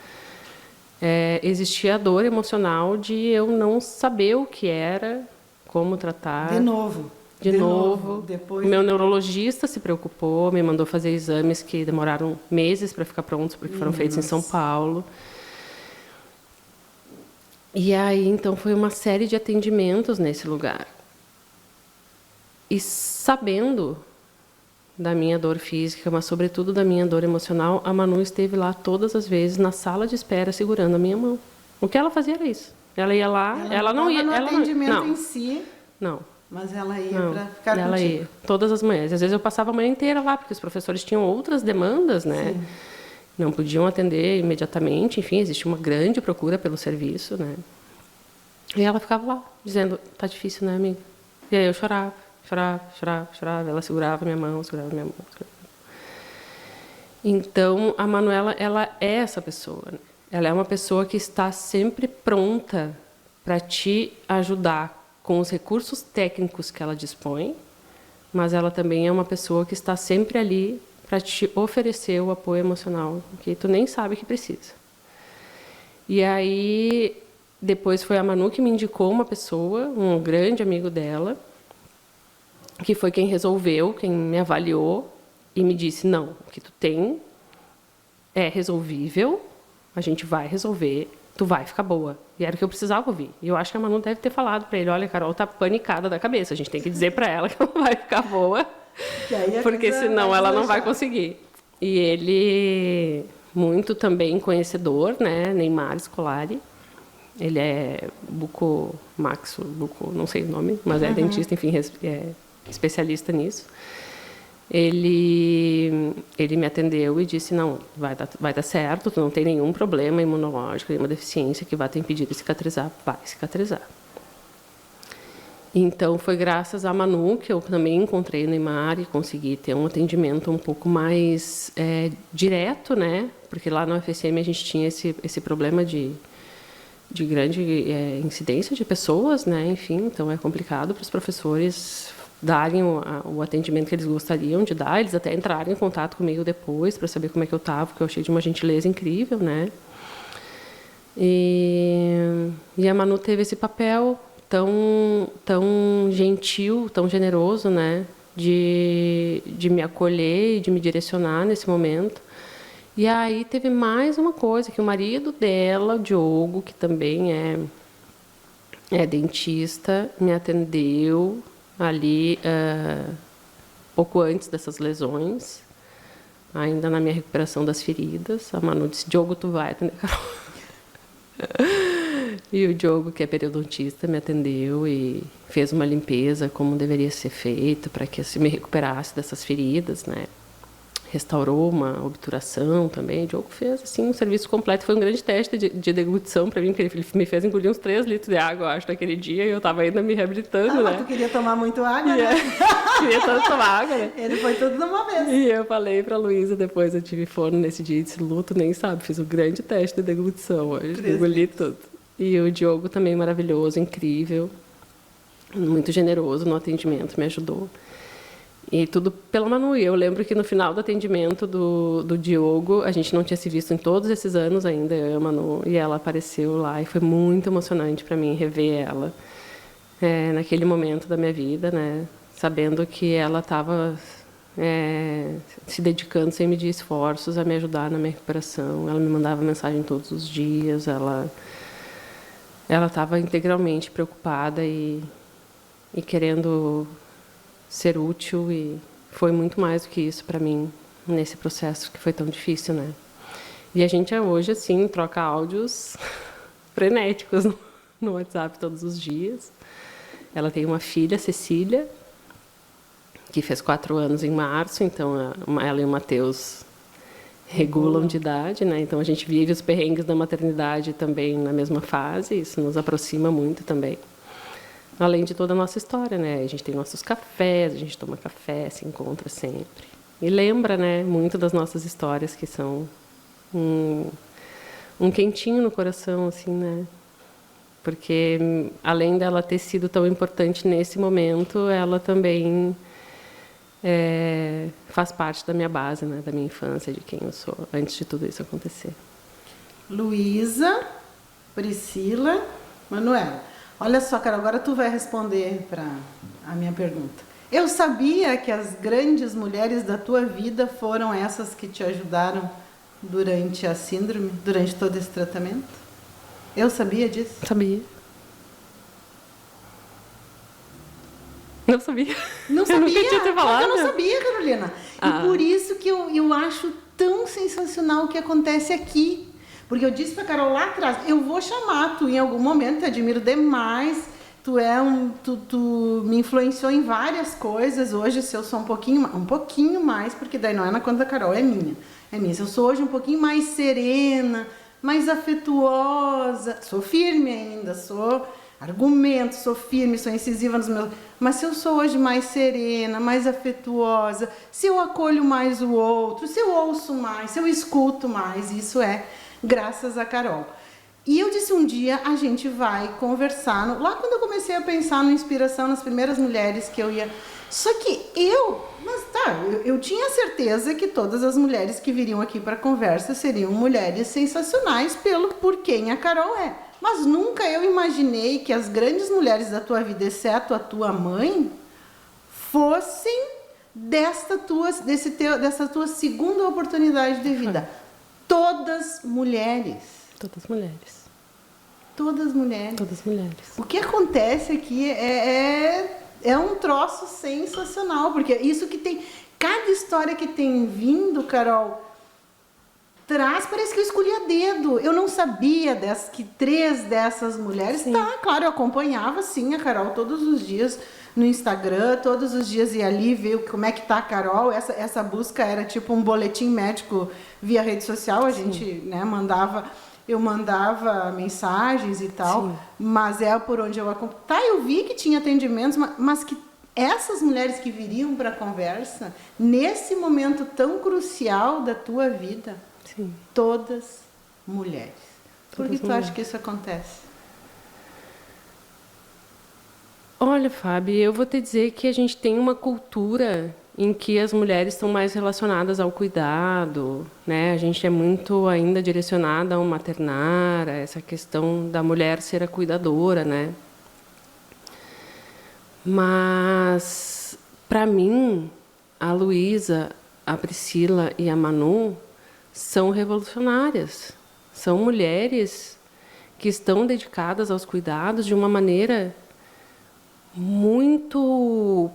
Existia a dor emocional de eu não saber o que era, como tratar. De novo. Depois, meu neurologista se preocupou, me mandou fazer exames que demoraram meses para ficar prontos, porque foram feitos em São Paulo. E aí, então, foi uma série de atendimentos nesse lugar. E sabendo da minha dor física, mas sobretudo da minha dor emocional, a Manu esteve lá todas as vezes na sala de espera segurando a minha mão. O que ela fazia era isso. Ela ia lá, ela não ia, no ela atendimento não, em si. Não. Mas ela ia para ficar ela contigo. ia todas as manhãs. Às vezes eu passava a manhã inteira lá, porque os professores tinham outras demandas, né? Sim. Não podiam atender imediatamente. Enfim, existia uma grande procura pelo serviço, né? E ela ficava lá, dizendo, tá difícil, né, amiga? E aí eu chorava. Ela segurava minha mão, Então, a Manuela, ela é essa pessoa. Né? Ela é uma pessoa que está sempre pronta para te ajudar com os recursos técnicos que ela dispõe, mas ela também é uma pessoa que está sempre ali para te oferecer o apoio emocional que tu nem sabe que precisa. E aí, depois foi a Manu que me indicou uma pessoa, um grande amigo dela, que foi quem resolveu, quem me avaliou e me disse, não, o que tu tem é resolvível, a gente vai resolver, tu vai ficar boa. E era o que eu precisava ouvir. E eu acho que a Manu deve ter falado para ele, olha, a Carol tá panicada da cabeça, a gente tem que dizer para ela que ela vai ficar boa, porque senão ela não vai conseguir. E ele, muito também conhecedor, né, Neymar Scolari, ele é não sei o nome, mas é dentista, enfim, é especialista nisso. Ele me atendeu e disse, não, vai dar certo, tu não tem nenhum problema imunológico, nenhuma deficiência que vá te impedir de cicatrizar, vai cicatrizar. Então, foi graças a Manu que eu também encontrei no Neymar e consegui ter um atendimento um pouco mais direto, né? Porque lá no UFSM a gente tinha esse problema de grande incidência de pessoas, né? Enfim, então é complicado para os professores darem o atendimento que eles gostariam de dar. Eles até entraram em contato comigo depois para saber como é que eu estava, porque eu achei de uma gentileza incrível, né? E a Manu teve esse papel tão gentil, tão generoso, né? De me acolher e de me direcionar nesse momento. E aí teve mais uma coisa, que o marido dela, o Diogo, que também é dentista, me atendeu ali pouco antes dessas lesões, ainda na minha recuperação das feridas. A Manu disse, Diogo, tu vai atender, Carol. E o Diogo, que é periodontista, me atendeu e fez uma limpeza como deveria ser feita para que eu me recuperasse dessas feridas, né? restaurou uma obturação também. O Diogo fez assim, um serviço completo. Foi um grande teste de deglutição para mim, porque ele me fez engolir uns 3 litros de água, eu acho, naquele dia, e eu estava ainda me reabilitando, Mas tu queria tomar muito água, né? Queria tanto tomar água, né? Ele foi tudo de uma vez. E eu falei para a Luísa depois, eu tive fono nesse dia, e disse, Lu, tu nem sabe, fiz um grande teste de deglutição hoje, engoli tudo. E o Diogo também maravilhoso, incrível, muito generoso no atendimento, me ajudou. E tudo pela Manu. E eu lembro que no final do atendimento do Diogo, a gente não tinha se visto em todos esses anos ainda, eu e a Manu, e ela apareceu lá, e foi muito emocionante para mim rever ela naquele momento da minha vida, né? Sabendo que ela estava se dedicando sem medir esforços a me ajudar na minha recuperação. Ela me mandava mensagem todos os dias, ela estava integralmente preocupada e querendo ser útil, e foi muito mais do que isso para mim nesse processo que foi tão difícil, né? E a gente hoje assim troca áudios frenéticos no WhatsApp todos os dias. Ela tem uma filha, Cecília, que fez 4 anos em março, então ela e o Matheus regulam de idade, né? Então a gente vive os perrengues da maternidade também na mesma fase, isso nos aproxima muito também. Além de toda a nossa história, né? A gente tem nossos cafés, a gente toma café, se encontra sempre. E lembra, né, muito das nossas histórias, que são um quentinho no coração, assim, né? Porque, além dela ter sido tão importante nesse momento, ela também faz parte da minha base, né? Da minha infância, de quem eu sou, antes de tudo isso acontecer. Luísa, Priscila, Manuela. Olha só, cara, agora tu vai responder para a minha pergunta. Eu sabia que as grandes mulheres da tua vida foram essas que te ajudaram durante a síndrome, durante todo esse tratamento? Eu sabia disso? Sabia. Não sabia. Não sabia. Eu nunca tinha te falado. Eu não sabia, Carolina. E por isso que eu acho tão sensacional o que acontece aqui. Porque eu disse pra Carol lá atrás, eu vou chamar tu em algum momento, te admiro demais, tu me influenciou em várias coisas. Hoje, se eu sou um pouquinho mais, porque daí não é na conta da Carol, é minha. Se eu sou hoje um pouquinho mais serena, mais afetuosa, sou firme ainda, sou argumento, sou firme, sou incisiva nos meus... Mas se eu sou hoje mais serena, mais afetuosa, se eu acolho mais o outro, se eu ouço mais, se eu escuto mais, isso é graças a Carol. E eu disse um dia, a gente vai conversar, lá quando eu comecei a pensar na inspiração, nas primeiras mulheres que eu ia... Só que eu tinha certeza que todas as mulheres que viriam aqui para a conversa seriam mulheres sensacionais por quem a Carol é. Mas nunca eu imaginei que as grandes mulheres da tua vida, exceto a tua mãe, fossem dessa tua segunda oportunidade de vida. Todas mulheres. Todas mulheres. Todas mulheres. Todas mulheres. O que acontece aqui é um troço sensacional, porque isso que tem... Cada história que tem vindo, Carol, parece que eu escolhi a dedo. Eu não sabia que 3 dessas mulheres... Sim. Tá, claro, eu acompanhava, sim, a Carol todos os dias no Instagram, todos os dias ia ali ver como é que tá a Carol. Essa busca era tipo um boletim médico via rede social, a gente, né, eu mandava mensagens e tal, sim, mas é por onde eu acompanho. Tá, eu vi que tinha atendimentos, mas que essas mulheres que viriam para a conversa, nesse momento tão crucial da tua vida, sim, todas mulheres. Por que tu acha que isso acontece? Olha, Fábio, eu vou te dizer que a gente tem uma cultura em que as mulheres estão mais relacionadas ao cuidado, né? A gente é muito ainda direcionada ao maternar, a essa questão da mulher ser a cuidadora, né? Mas, para mim, a Luísa, a Priscila e a Manu são revolucionárias. São mulheres que estão dedicadas aos cuidados de uma maneira muito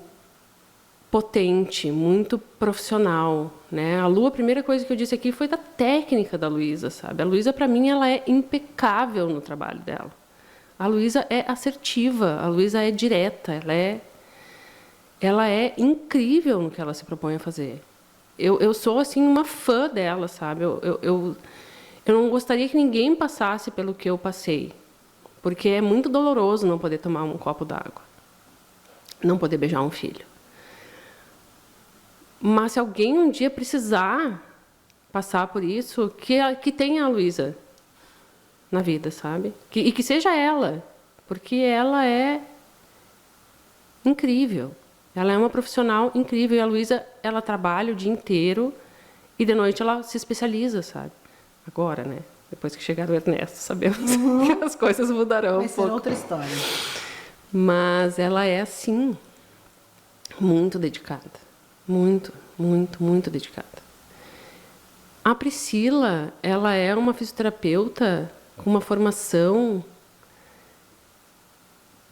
potente, muito profissional, né? A Lu, a primeira coisa que eu disse aqui foi da técnica da Luísa, sabe? A Luísa, para mim, ela é impecável no trabalho dela. A Luísa é assertiva, a Luísa é direta, ela é incrível no que ela se propõe a fazer. eu sou, assim, uma fã dela, sabe? Eu não gostaria que ninguém passasse pelo que eu passei, porque é muito doloroso não poder tomar um copo d'água, não poder beijar um filho. Mas se alguém um dia precisar passar por isso, que tenha a Luísa na vida, sabe? E que seja ela, porque ela é incrível. Ela é uma profissional incrível. E a Luísa, ela trabalha o dia inteiro e de noite ela se especializa, sabe? Agora, né? Depois que chegar o Ernesto, sabemos que as coisas mudarão Vai um ser pouco. outra história. Mas ela é, assim, muito dedicada. Muito, muito, muito dedicada. A Priscila, ela é uma fisioterapeuta com uma formação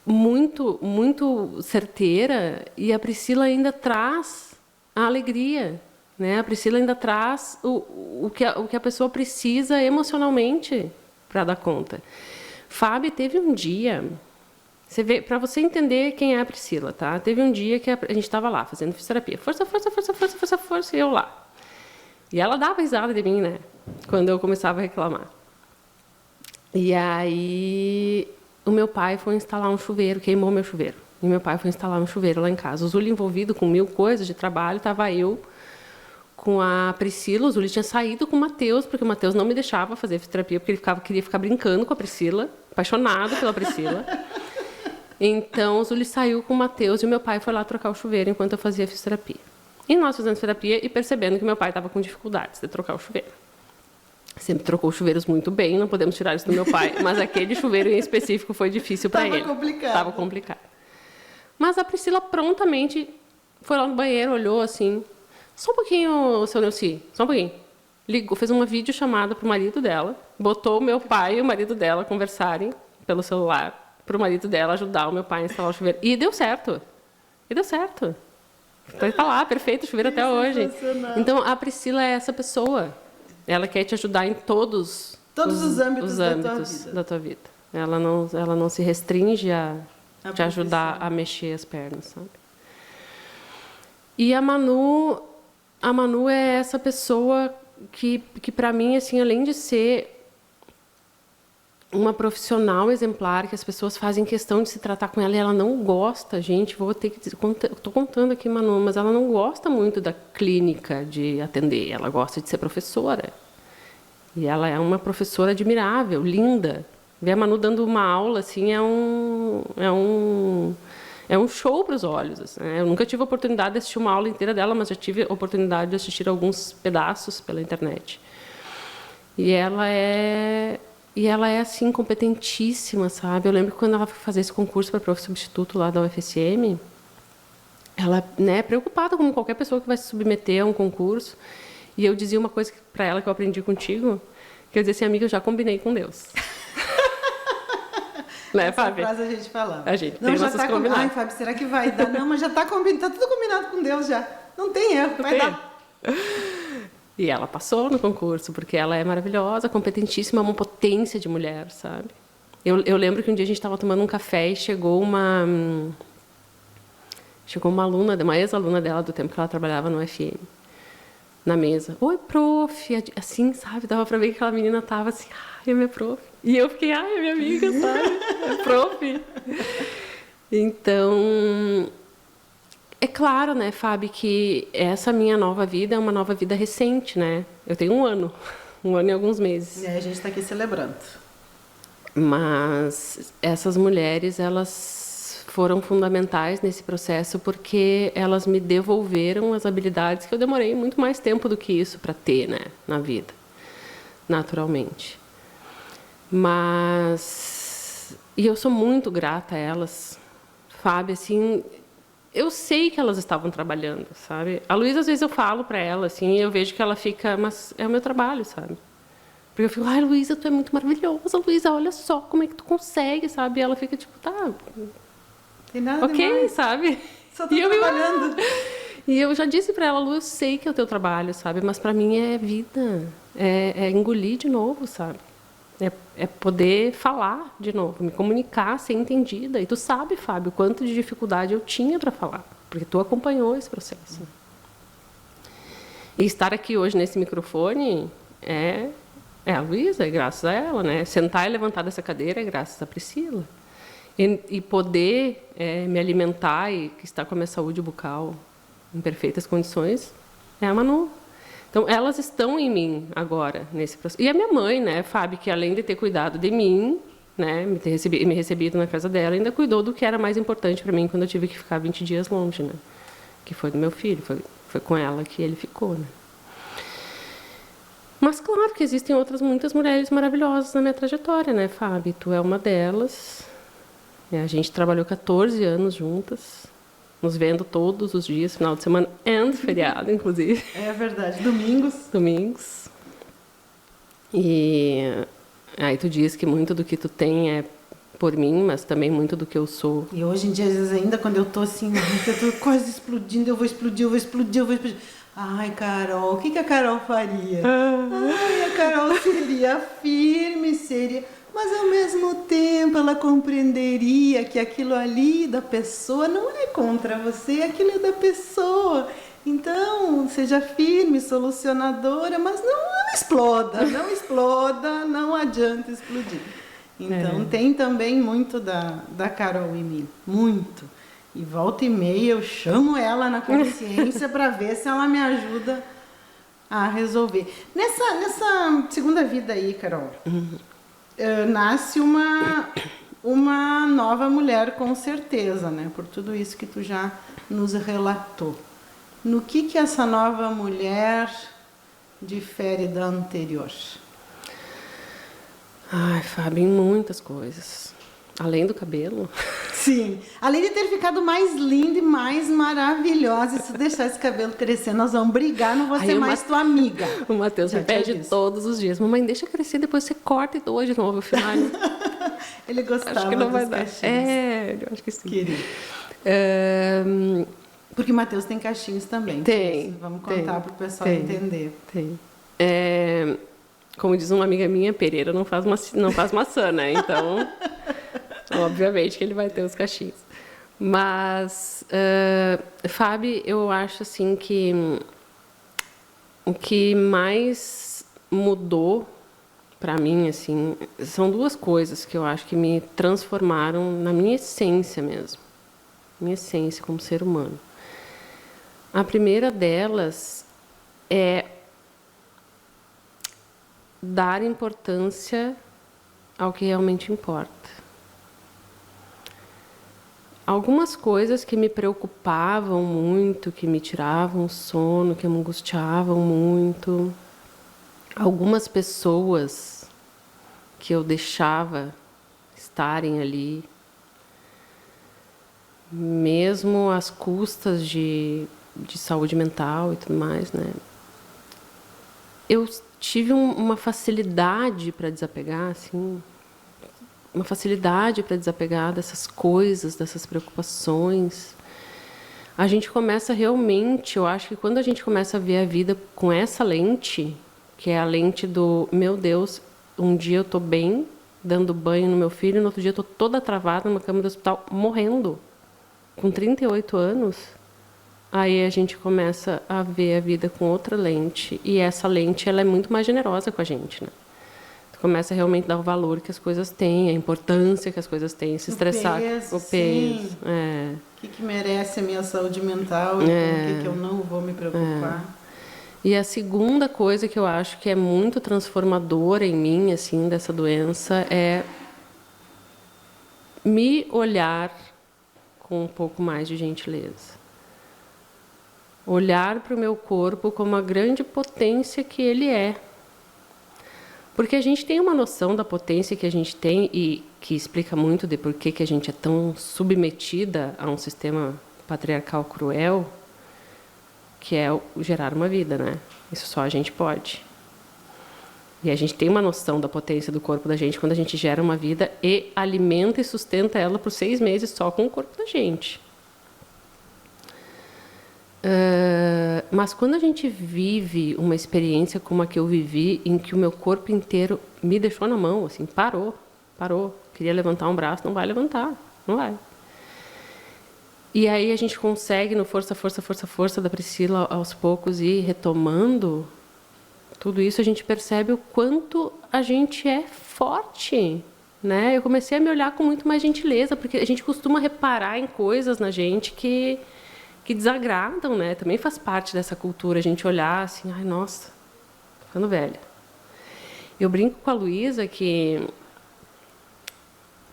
muito, muito certeira, e a Priscila ainda traz a alegria, né? A Priscila ainda traz o que a pessoa precisa emocionalmente para dar conta. Fábio, teve um dia, para você entender quem é a Priscila, tá? Teve um dia que a gente estava lá fazendo fisioterapia, força, força, força, força, força, força, e eu lá. E ela dava risada de mim, né? Quando eu começava a reclamar. E aí o meu pai foi instalar um chuveiro, queimou meu chuveiro. E meu pai foi instalar um chuveiro lá em casa. O Zuli envolvido com 1000 coisas de trabalho, estava eu com a Priscila. O Zuli tinha saído com o Matheus, porque o Matheus não me deixava fazer fisioterapia, porque ele queria ficar brincando com a Priscila, apaixonado pela Priscila. Então o Zuli saiu com o Matheus e o meu pai foi lá trocar o chuveiro enquanto eu fazia fisioterapia. E nós fazendo fisioterapia e percebendo que meu pai estava com dificuldades de trocar o chuveiro. Sempre trocou chuveiros muito bem, não podemos tirar isso do meu pai, mas aquele chuveiro em específico foi difícil para ele. Estava complicado. Mas a Priscila prontamente foi lá no banheiro, olhou assim, só um pouquinho, seu Neuci, só um pouquinho. Ligou, fez uma videochamada para o marido dela, botou o meu pai e o marido dela conversarem pelo celular, para o marido dela ajudar o meu pai a instalar o chuveiro. E deu certo. E deu certo. Então está lá, perfeito o chuveiro até hoje. Então a Priscila é essa pessoa. Ela quer te ajudar em todos os âmbitos da tua vida. Ela não se restringe a te ajudar a mexer as pernas, sabe? E a Manu é essa pessoa que para mim, assim, além de ser uma profissional exemplar, que as pessoas fazem questão de se tratar com ela, e ela não gosta, gente, vou ter que dizer, estou contando aqui, Manu, mas ela não gosta muito da clínica de atender, ela gosta de ser professora. E ela é uma professora admirável, linda. Ver a Manu dando uma aula, assim, é um show para os olhos. Assim, né? Eu nunca tive a oportunidade de assistir uma aula inteira dela, mas já tive a oportunidade de assistir alguns pedaços pela internet. E ela é assim, competentíssima, sabe? Eu lembro que quando ela foi fazer esse concurso para prof substituto lá da UFSM, ela, né, preocupada como qualquer pessoa que vai se submeter a um concurso, e eu dizia uma coisa para ela que eu aprendi contigo, que eu dizia assim, amiga, eu já combinei com Deus. Né, Fábio? Essa frase a gente falava. A gente não, tem já nossos tá combinados. Ai, Fábio, será que vai dar? Não, mas já está combinado, tá tudo combinado com Deus já. Não tem erro, vai dar. E ela passou no concurso, porque ela é maravilhosa, competentíssima, uma potência de mulher, sabe? Eu lembro que um dia a gente estava tomando um café e chegou uma aluna, uma ex-aluna dela do tempo que ela trabalhava no UFM, na mesa. Oi, prof! Assim, sabe? Dava para ver que aquela menina estava assim, ai, é minha prof. E eu fiquei, ai, é minha amiga, sabe? É prof. Então, é claro, né, Fábio, que essa minha nova vida é uma nova vida recente, né? Eu tenho um ano e alguns meses. E aí a gente está aqui celebrando. Mas essas mulheres, elas foram fundamentais nesse processo porque elas me devolveram as habilidades que eu demorei muito mais tempo do que isso para ter, né, na vida, naturalmente. E eu sou muito grata a elas, Fábio, assim, eu sei que elas estavam trabalhando, sabe? A Luísa, às vezes eu falo para ela, assim, e eu vejo que ela fica, mas é o meu trabalho, sabe? Porque eu fico, ai, Luísa, tu é muito maravilhosa, Luísa, olha só como é que tu consegue, sabe? E ela fica tipo, tá, tem nada ok, demais. Sabe? Só tô trabalhando. E eu já disse para ela, Lu, eu sei que é o teu trabalho, sabe? Mas para mim é vida, é engolir de novo, sabe? É poder falar de novo, me comunicar, ser entendida. E tu sabe, Fábio, quanto de dificuldade eu tinha para falar, porque tu acompanhou esse processo. E estar aqui hoje nesse microfone é a Luísa, é graças a ela, né? Sentar e levantar dessa cadeira é graças a Priscila. E poder me alimentar e estar com a minha saúde bucal em perfeitas condições é a Manu. Então, elas estão em mim agora, nesse processo. E a minha mãe, né, Fábio, que além de ter cuidado de mim, né, me recebido na casa dela, ainda cuidou do que era mais importante para mim quando eu tive que ficar 20 dias longe, né? Que foi do meu filho, foi com ela que ele ficou, né? Mas, claro que existem muitas mulheres maravilhosas na minha trajetória, né, Fábio? Tu é uma delas. A gente trabalhou 14 anos juntas, nos vendo todos os dias, final de semana e feriado, inclusive. É verdade, domingos. Domingos. E aí tu diz que muito do que tu tem é por mim, mas também muito do que eu sou. E hoje em dia, às vezes, ainda quando eu tô assim, eu tô quase explodindo, eu vou explodir. Ai, Carol, o que a Carol faria? Ai, a Carol seria firme, mas ao mesmo tempo ela compreenderia que aquilo ali da pessoa não é contra você, aquilo é da pessoa. Então, seja firme, solucionadora, mas não exploda, não adianta explodir. Então, tem também muito da Carol em mim, muito. E volta e meia eu chamo ela na consciência para ver se ela me ajuda a resolver. Nessa segunda vida aí, Carol, nasce uma nova mulher, com certeza, né? Por tudo isso que tu já nos relatou. No que essa nova mulher difere da anterior? Ai, Fábio, em muitas coisas. Além do cabelo. Sim. Além de ter ficado mais linda e mais maravilhosa, e se deixar esse cabelo crescer, nós vamos brigar, não vou ser mais tua amiga. O Matheus me pede todos os dias: mamãe, deixa crescer, depois você corta e doa de novo, afinal. Ele gostava acho que não vai dos dar. cachinhos. Eu acho que sim. Querido. Porque o Matheus tem cachinhos também. Tem. Vamos contar para o pessoal entender. Tem. Como diz uma amiga minha, Pereira não faz maçã, né? Então, obviamente que ele vai ter os cachinhos. Mas, Fábio, eu acho assim que o que mais mudou para mim, assim, são duas coisas que eu acho que me transformaram na minha essência mesmo. Minha essência como ser humano. A primeira delas é dar importância ao que realmente importa. Algumas coisas que me preocupavam muito, que me tiravam o sono, que me angustiavam muito, algumas pessoas que eu deixava estarem ali, mesmo às custas de saúde mental e tudo mais, né? Eu tive uma facilidade para desapegar, assim, uma facilidade para desapegar dessas coisas, dessas preocupações. A gente começa realmente, eu acho que quando a gente começa a ver a vida com essa lente, que é a lente do, meu Deus, um dia eu estou bem, dando banho no meu filho, no outro dia eu estou toda travada numa cama do hospital, morrendo, com 38 anos. Aí a gente começa a ver a vida com outra lente. E essa lente, ela é muito mais generosa com a gente, né? Tu começa a realmente dar o valor que as coisas têm, a importância que as coisas têm, se estressar. O peso. Sim. O que merece a minha saúde mental e com o que eu não vou me preocupar. E a segunda coisa que eu acho que é muito transformadora em mim, assim, dessa doença, é me olhar com um pouco mais de gentileza. Olhar para o meu corpo como a grande potência que ele é. Porque a gente tem uma noção da potência que a gente tem e que explica muito de por que a gente é tão submetida a um sistema patriarcal cruel, que é gerar uma vida, né? Isso só a gente pode. E a gente tem uma noção da potência do corpo da gente quando a gente gera uma vida e alimenta e sustenta ela por 6 meses só com o corpo da gente. Mas quando a gente vive uma experiência como a que eu vivi, em que o meu corpo inteiro me deixou na mão, assim, parou. Queria levantar um braço, não vai levantar, não vai. E aí a gente consegue, no força da Priscila, aos poucos, ir retomando tudo isso, a gente percebe o quanto a gente é forte, né? Eu comecei a me olhar com muito mais gentileza, porque a gente costuma reparar em coisas na gente que desagradam, né? Também faz parte dessa cultura, a gente olhar assim, ai, nossa, tô ficando velha. Eu brinco com a Luísa que...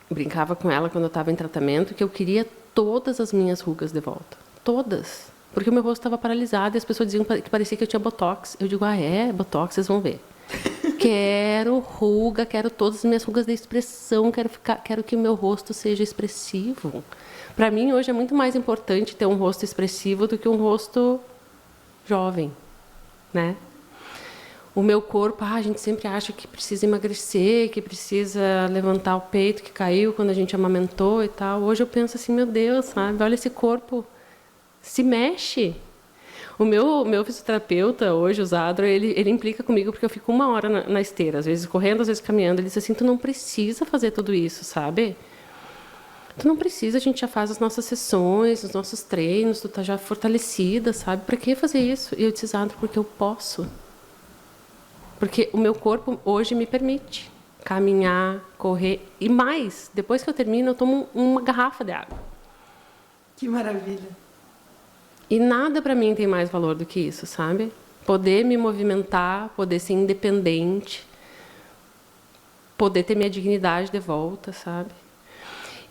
Brincava com ela quando eu estava em tratamento, que eu queria todas as minhas rugas de volta. Todas. Porque o meu rosto estava paralisado e as pessoas diziam que parecia que eu tinha botox. Eu digo, botox, vocês vão ver. Quero ruga, quero todas as minhas rugas de expressão, quero que o meu rosto seja expressivo. Para mim, hoje, é muito mais importante ter um rosto expressivo do que um rosto jovem, né? O meu corpo, a gente sempre acha que precisa emagrecer, que precisa levantar o peito que caiu quando a gente amamentou e tal. Hoje eu penso assim, meu Deus, sabe? Olha esse corpo, se mexe. O meu fisioterapeuta, hoje, o Zadro, ele implica comigo porque eu fico 1 hora na esteira, às vezes correndo, às vezes caminhando. Ele diz assim, tu não precisa fazer tudo isso, sabe? Tu não precisa, a gente já faz as nossas sessões, os nossos treinos, tu tá já fortalecida, sabe? Para que fazer isso? E eu disse, Zadro, porque eu posso. Porque o meu corpo hoje me permite caminhar, correr. E mais, depois que eu termino, eu tomo uma garrafa de água. Que maravilha. E nada para mim tem mais valor do que isso, sabe? Poder me movimentar, poder ser independente, poder ter minha dignidade de volta, sabe?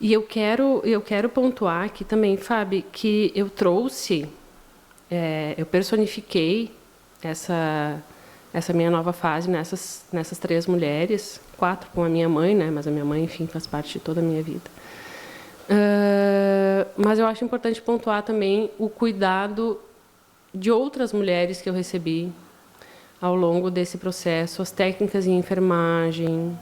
E eu quero pontuar aqui também, Fábio, que eu trouxe, eu personifiquei essa minha nova fase nessas 3 mulheres, 4 com a minha mãe, né? Mas a minha mãe, enfim, faz parte de toda a minha vida. Mas eu acho importante pontuar também o cuidado de outras mulheres que eu recebi ao longo desse processo, as técnicas em enfermagem,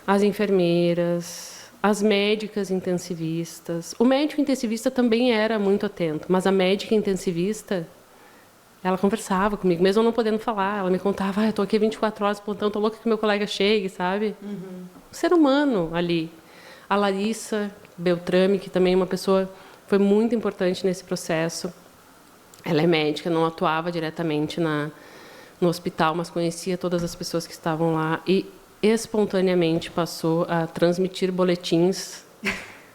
as enfermeiras, as médicas intensivistas. O médico intensivista também era muito atento, mas a médica intensivista, ela conversava comigo, mesmo eu não podendo falar. Ela me contava, eu estou aqui 24 horas, plantão, estou louca que meu colega chegue, sabe? Um ser humano ali. A Larissa Beltrame, que também é uma pessoa, foi muito importante nesse processo. Ela é médica, não atuava diretamente no hospital, mas conhecia todas as pessoas que estavam lá e espontaneamente passou a transmitir boletins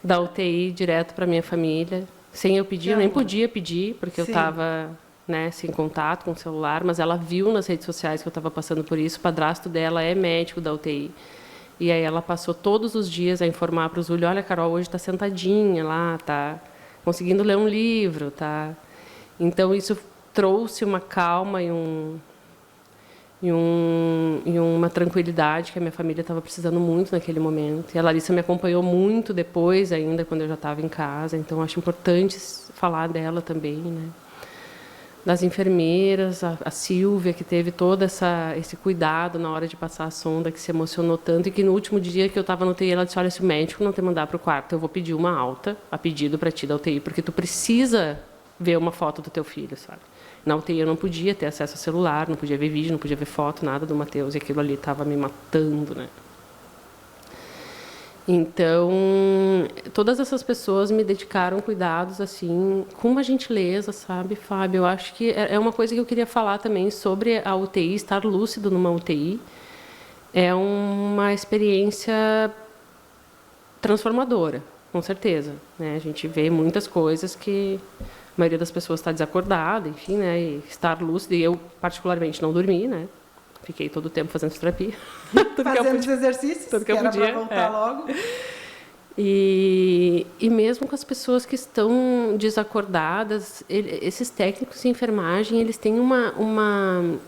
da UTI direto para minha família, sem eu pedir, eu nem podia pedir, porque eu estava, né, sem contato com o celular, mas ela viu nas redes sociais que eu estava passando por isso. O padrasto dela é médico da UTI. E aí ela passou todos os dias a informar para o Zúlio, olha, Carol, hoje está sentadinha lá, está conseguindo ler um livro, tá? Então, isso trouxe uma calma e uma tranquilidade que a minha família estava precisando muito naquele momento. E a Larissa me acompanhou muito depois ainda, quando eu já estava em casa. Então, acho importante falar dela também, né? Das enfermeiras, a Silvia, que teve todo esse cuidado na hora de passar a sonda, que se emocionou tanto, e que no último dia que eu estava no UTI, ela disse, olha, se o médico não te mandar para o quarto, eu vou pedir uma alta, a pedido para ti da UTI, porque tu precisa ver uma foto do teu filho, sabe? Na UTI eu não podia ter acesso ao celular, não podia ver vídeo, não podia ver foto, nada do Matheus, e aquilo ali estava me matando, né? Então, todas essas pessoas me dedicaram cuidados, assim, com uma gentileza, sabe, Fábio? Eu acho que é uma coisa que eu queria falar também sobre a UTI, estar lúcido numa UTI. É uma experiência transformadora, com certeza, né? A gente vê muitas coisas que a maioria das pessoas está desacordada, enfim, né? E estar lúcido, e eu, particularmente, não dormi, né? Fiquei todo o tempo fazendo terapia. Fazendo os exercícios, tudo que eu era podia. para voltar logo. E mesmo com as pessoas que estão desacordadas, esses técnicos de enfermagem, eles têm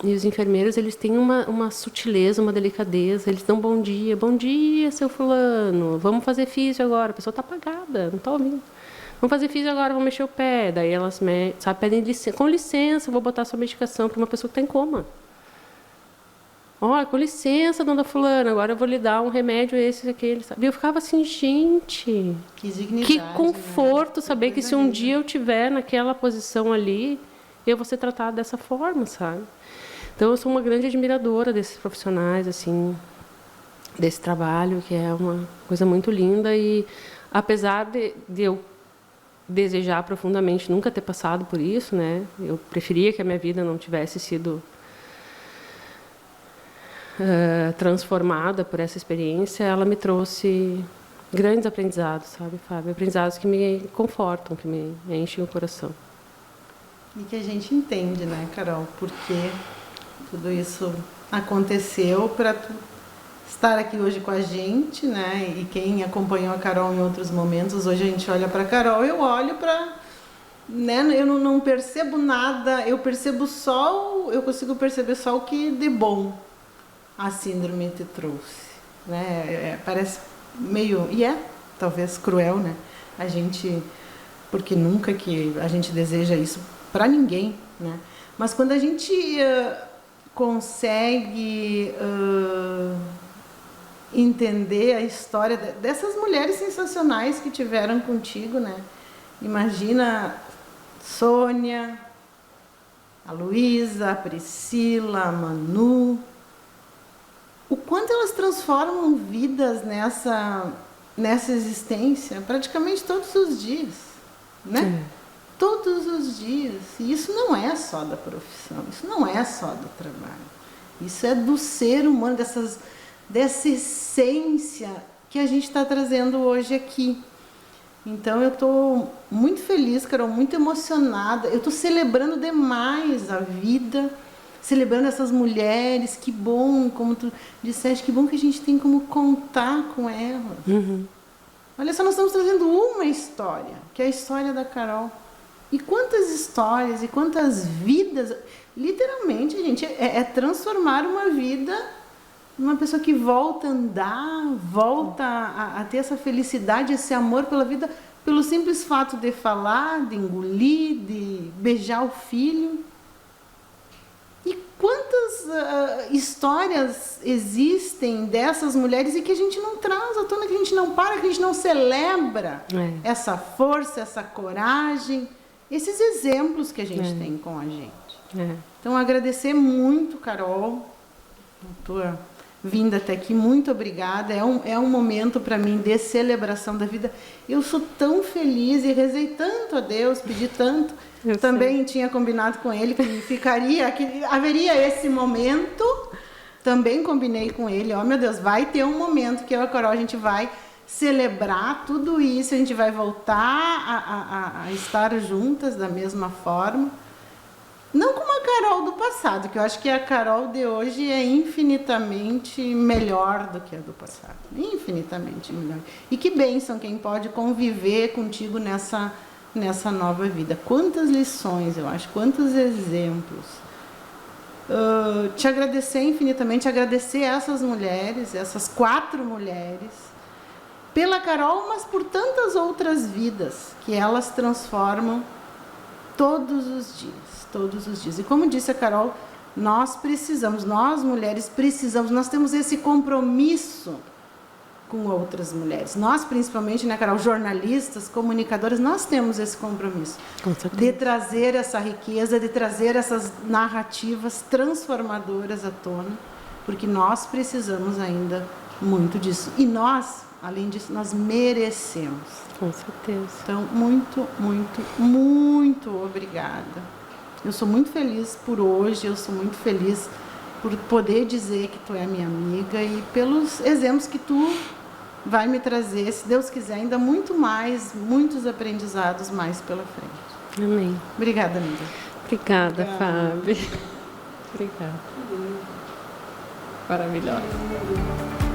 e os enfermeiros, eles têm uma sutileza, uma delicadeza. Eles dão bom dia, seu fulano, vamos fazer físio agora. A pessoa está apagada, não está ouvindo. Vamos fazer físio agora, vamos mexer o pé. Daí elas pedem licença, com licença, vou botar sua medicação para uma pessoa que está em coma. Olha, com licença, dona fulana, agora eu vou lhe dar um remédio esse e aquele, sabe? E eu ficava assim, gente, que dignidade, que conforto, né? Saber que se um linda. dia eu estiver naquela posição ali, eu vou ser tratada dessa forma, sabe? Então, eu sou uma grande admiradora desses profissionais, assim, desse trabalho, que é uma coisa muito linda. E apesar de eu desejar profundamente nunca ter passado por isso, né? Eu preferia que a minha vida não tivesse sido transformada por essa experiência. Ela me trouxe grandes aprendizados, sabe, Fábio? Aprendizados que me confortam, que me enchem o coração. E que a gente entende, né, Carol, porque tudo isso aconteceu para tu estar aqui hoje com a gente, né? E quem acompanhou a Carol em outros momentos, hoje a gente olha para a Carol, eu olho para, né? Eu não percebo nada, eu consigo perceber só o que de bom a síndrome te trouxe, né? Parece meio, talvez cruel, né? A gente, porque nunca que a gente deseja isso para ninguém, né? Mas quando a gente consegue entender a história dessas mulheres sensacionais que tiveram contigo, né? Imagina Sônia, a Luísa, a Priscila, a Manu, o quanto elas transformam vidas nessa existência praticamente todos os dias, né? Todos os dias. E isso não é só da profissão, isso não é só do trabalho. Isso é do ser humano, dessa essência que a gente está trazendo hoje aqui. Então eu estou muito feliz, Carol, muito emocionada. Eu estou celebrando demais a vida, celebrando essas mulheres. Que bom, como tu disseste, que bom que a gente tem como contar com elas. Uhum. Olha só, nós estamos trazendo uma história, que é a história da Carol. E quantas histórias e quantas vidas, literalmente, gente, é transformar uma vida numa pessoa que volta a andar, volta a ter essa felicidade, esse amor pela vida, pelo simples fato de falar, de engolir, de beijar o filho. E quantas histórias existem dessas mulheres e que a gente não traz à tona, que a gente não para, que a gente não celebra essa força, essa coragem, esses exemplos que a gente tem com a gente. Então, agradecer muito, Carol, a tua vinda até aqui, muito obrigada. É um momento para mim de celebração da vida. Eu sou tão feliz e rezei tanto a Deus, pedi tanto. Eu também tinha combinado com ele que haveria esse momento. Também combinei com ele, meu Deus, vai ter um momento que eu e a Carol, a gente vai celebrar tudo isso, a gente vai voltar a estar juntas da mesma forma. Não como a Carol do passado, que eu acho que a Carol de hoje é infinitamente melhor do que a do passado. Infinitamente melhor. E que bênção quem pode conviver contigo nessa nova vida. Quantas lições, eu acho, quantos exemplos. Te agradecer infinitamente, agradecer essas mulheres, essas 4 mulheres, pela Carol, mas por tantas outras vidas que elas transformam todos os dias. E como disse a Carol, nós mulheres precisamos, nós temos esse compromisso com outras mulheres. Nós, principalmente, né, Carol, jornalistas, comunicadoras, nós temos esse compromisso de trazer essa riqueza, de trazer essas narrativas transformadoras à tona, porque nós precisamos ainda muito disso. E nós, além disso, nós merecemos. Com certeza. Então, muito, muito, muito obrigada. Eu sou muito feliz por hoje, eu sou muito feliz por poder dizer que tu é minha amiga e pelos exemplos que tu vai me trazer, se Deus quiser, ainda muito mais, muitos aprendizados mais pela frente. Amém. Obrigada, amiga. Obrigada, Fábio. Obrigada. Maravilhosa.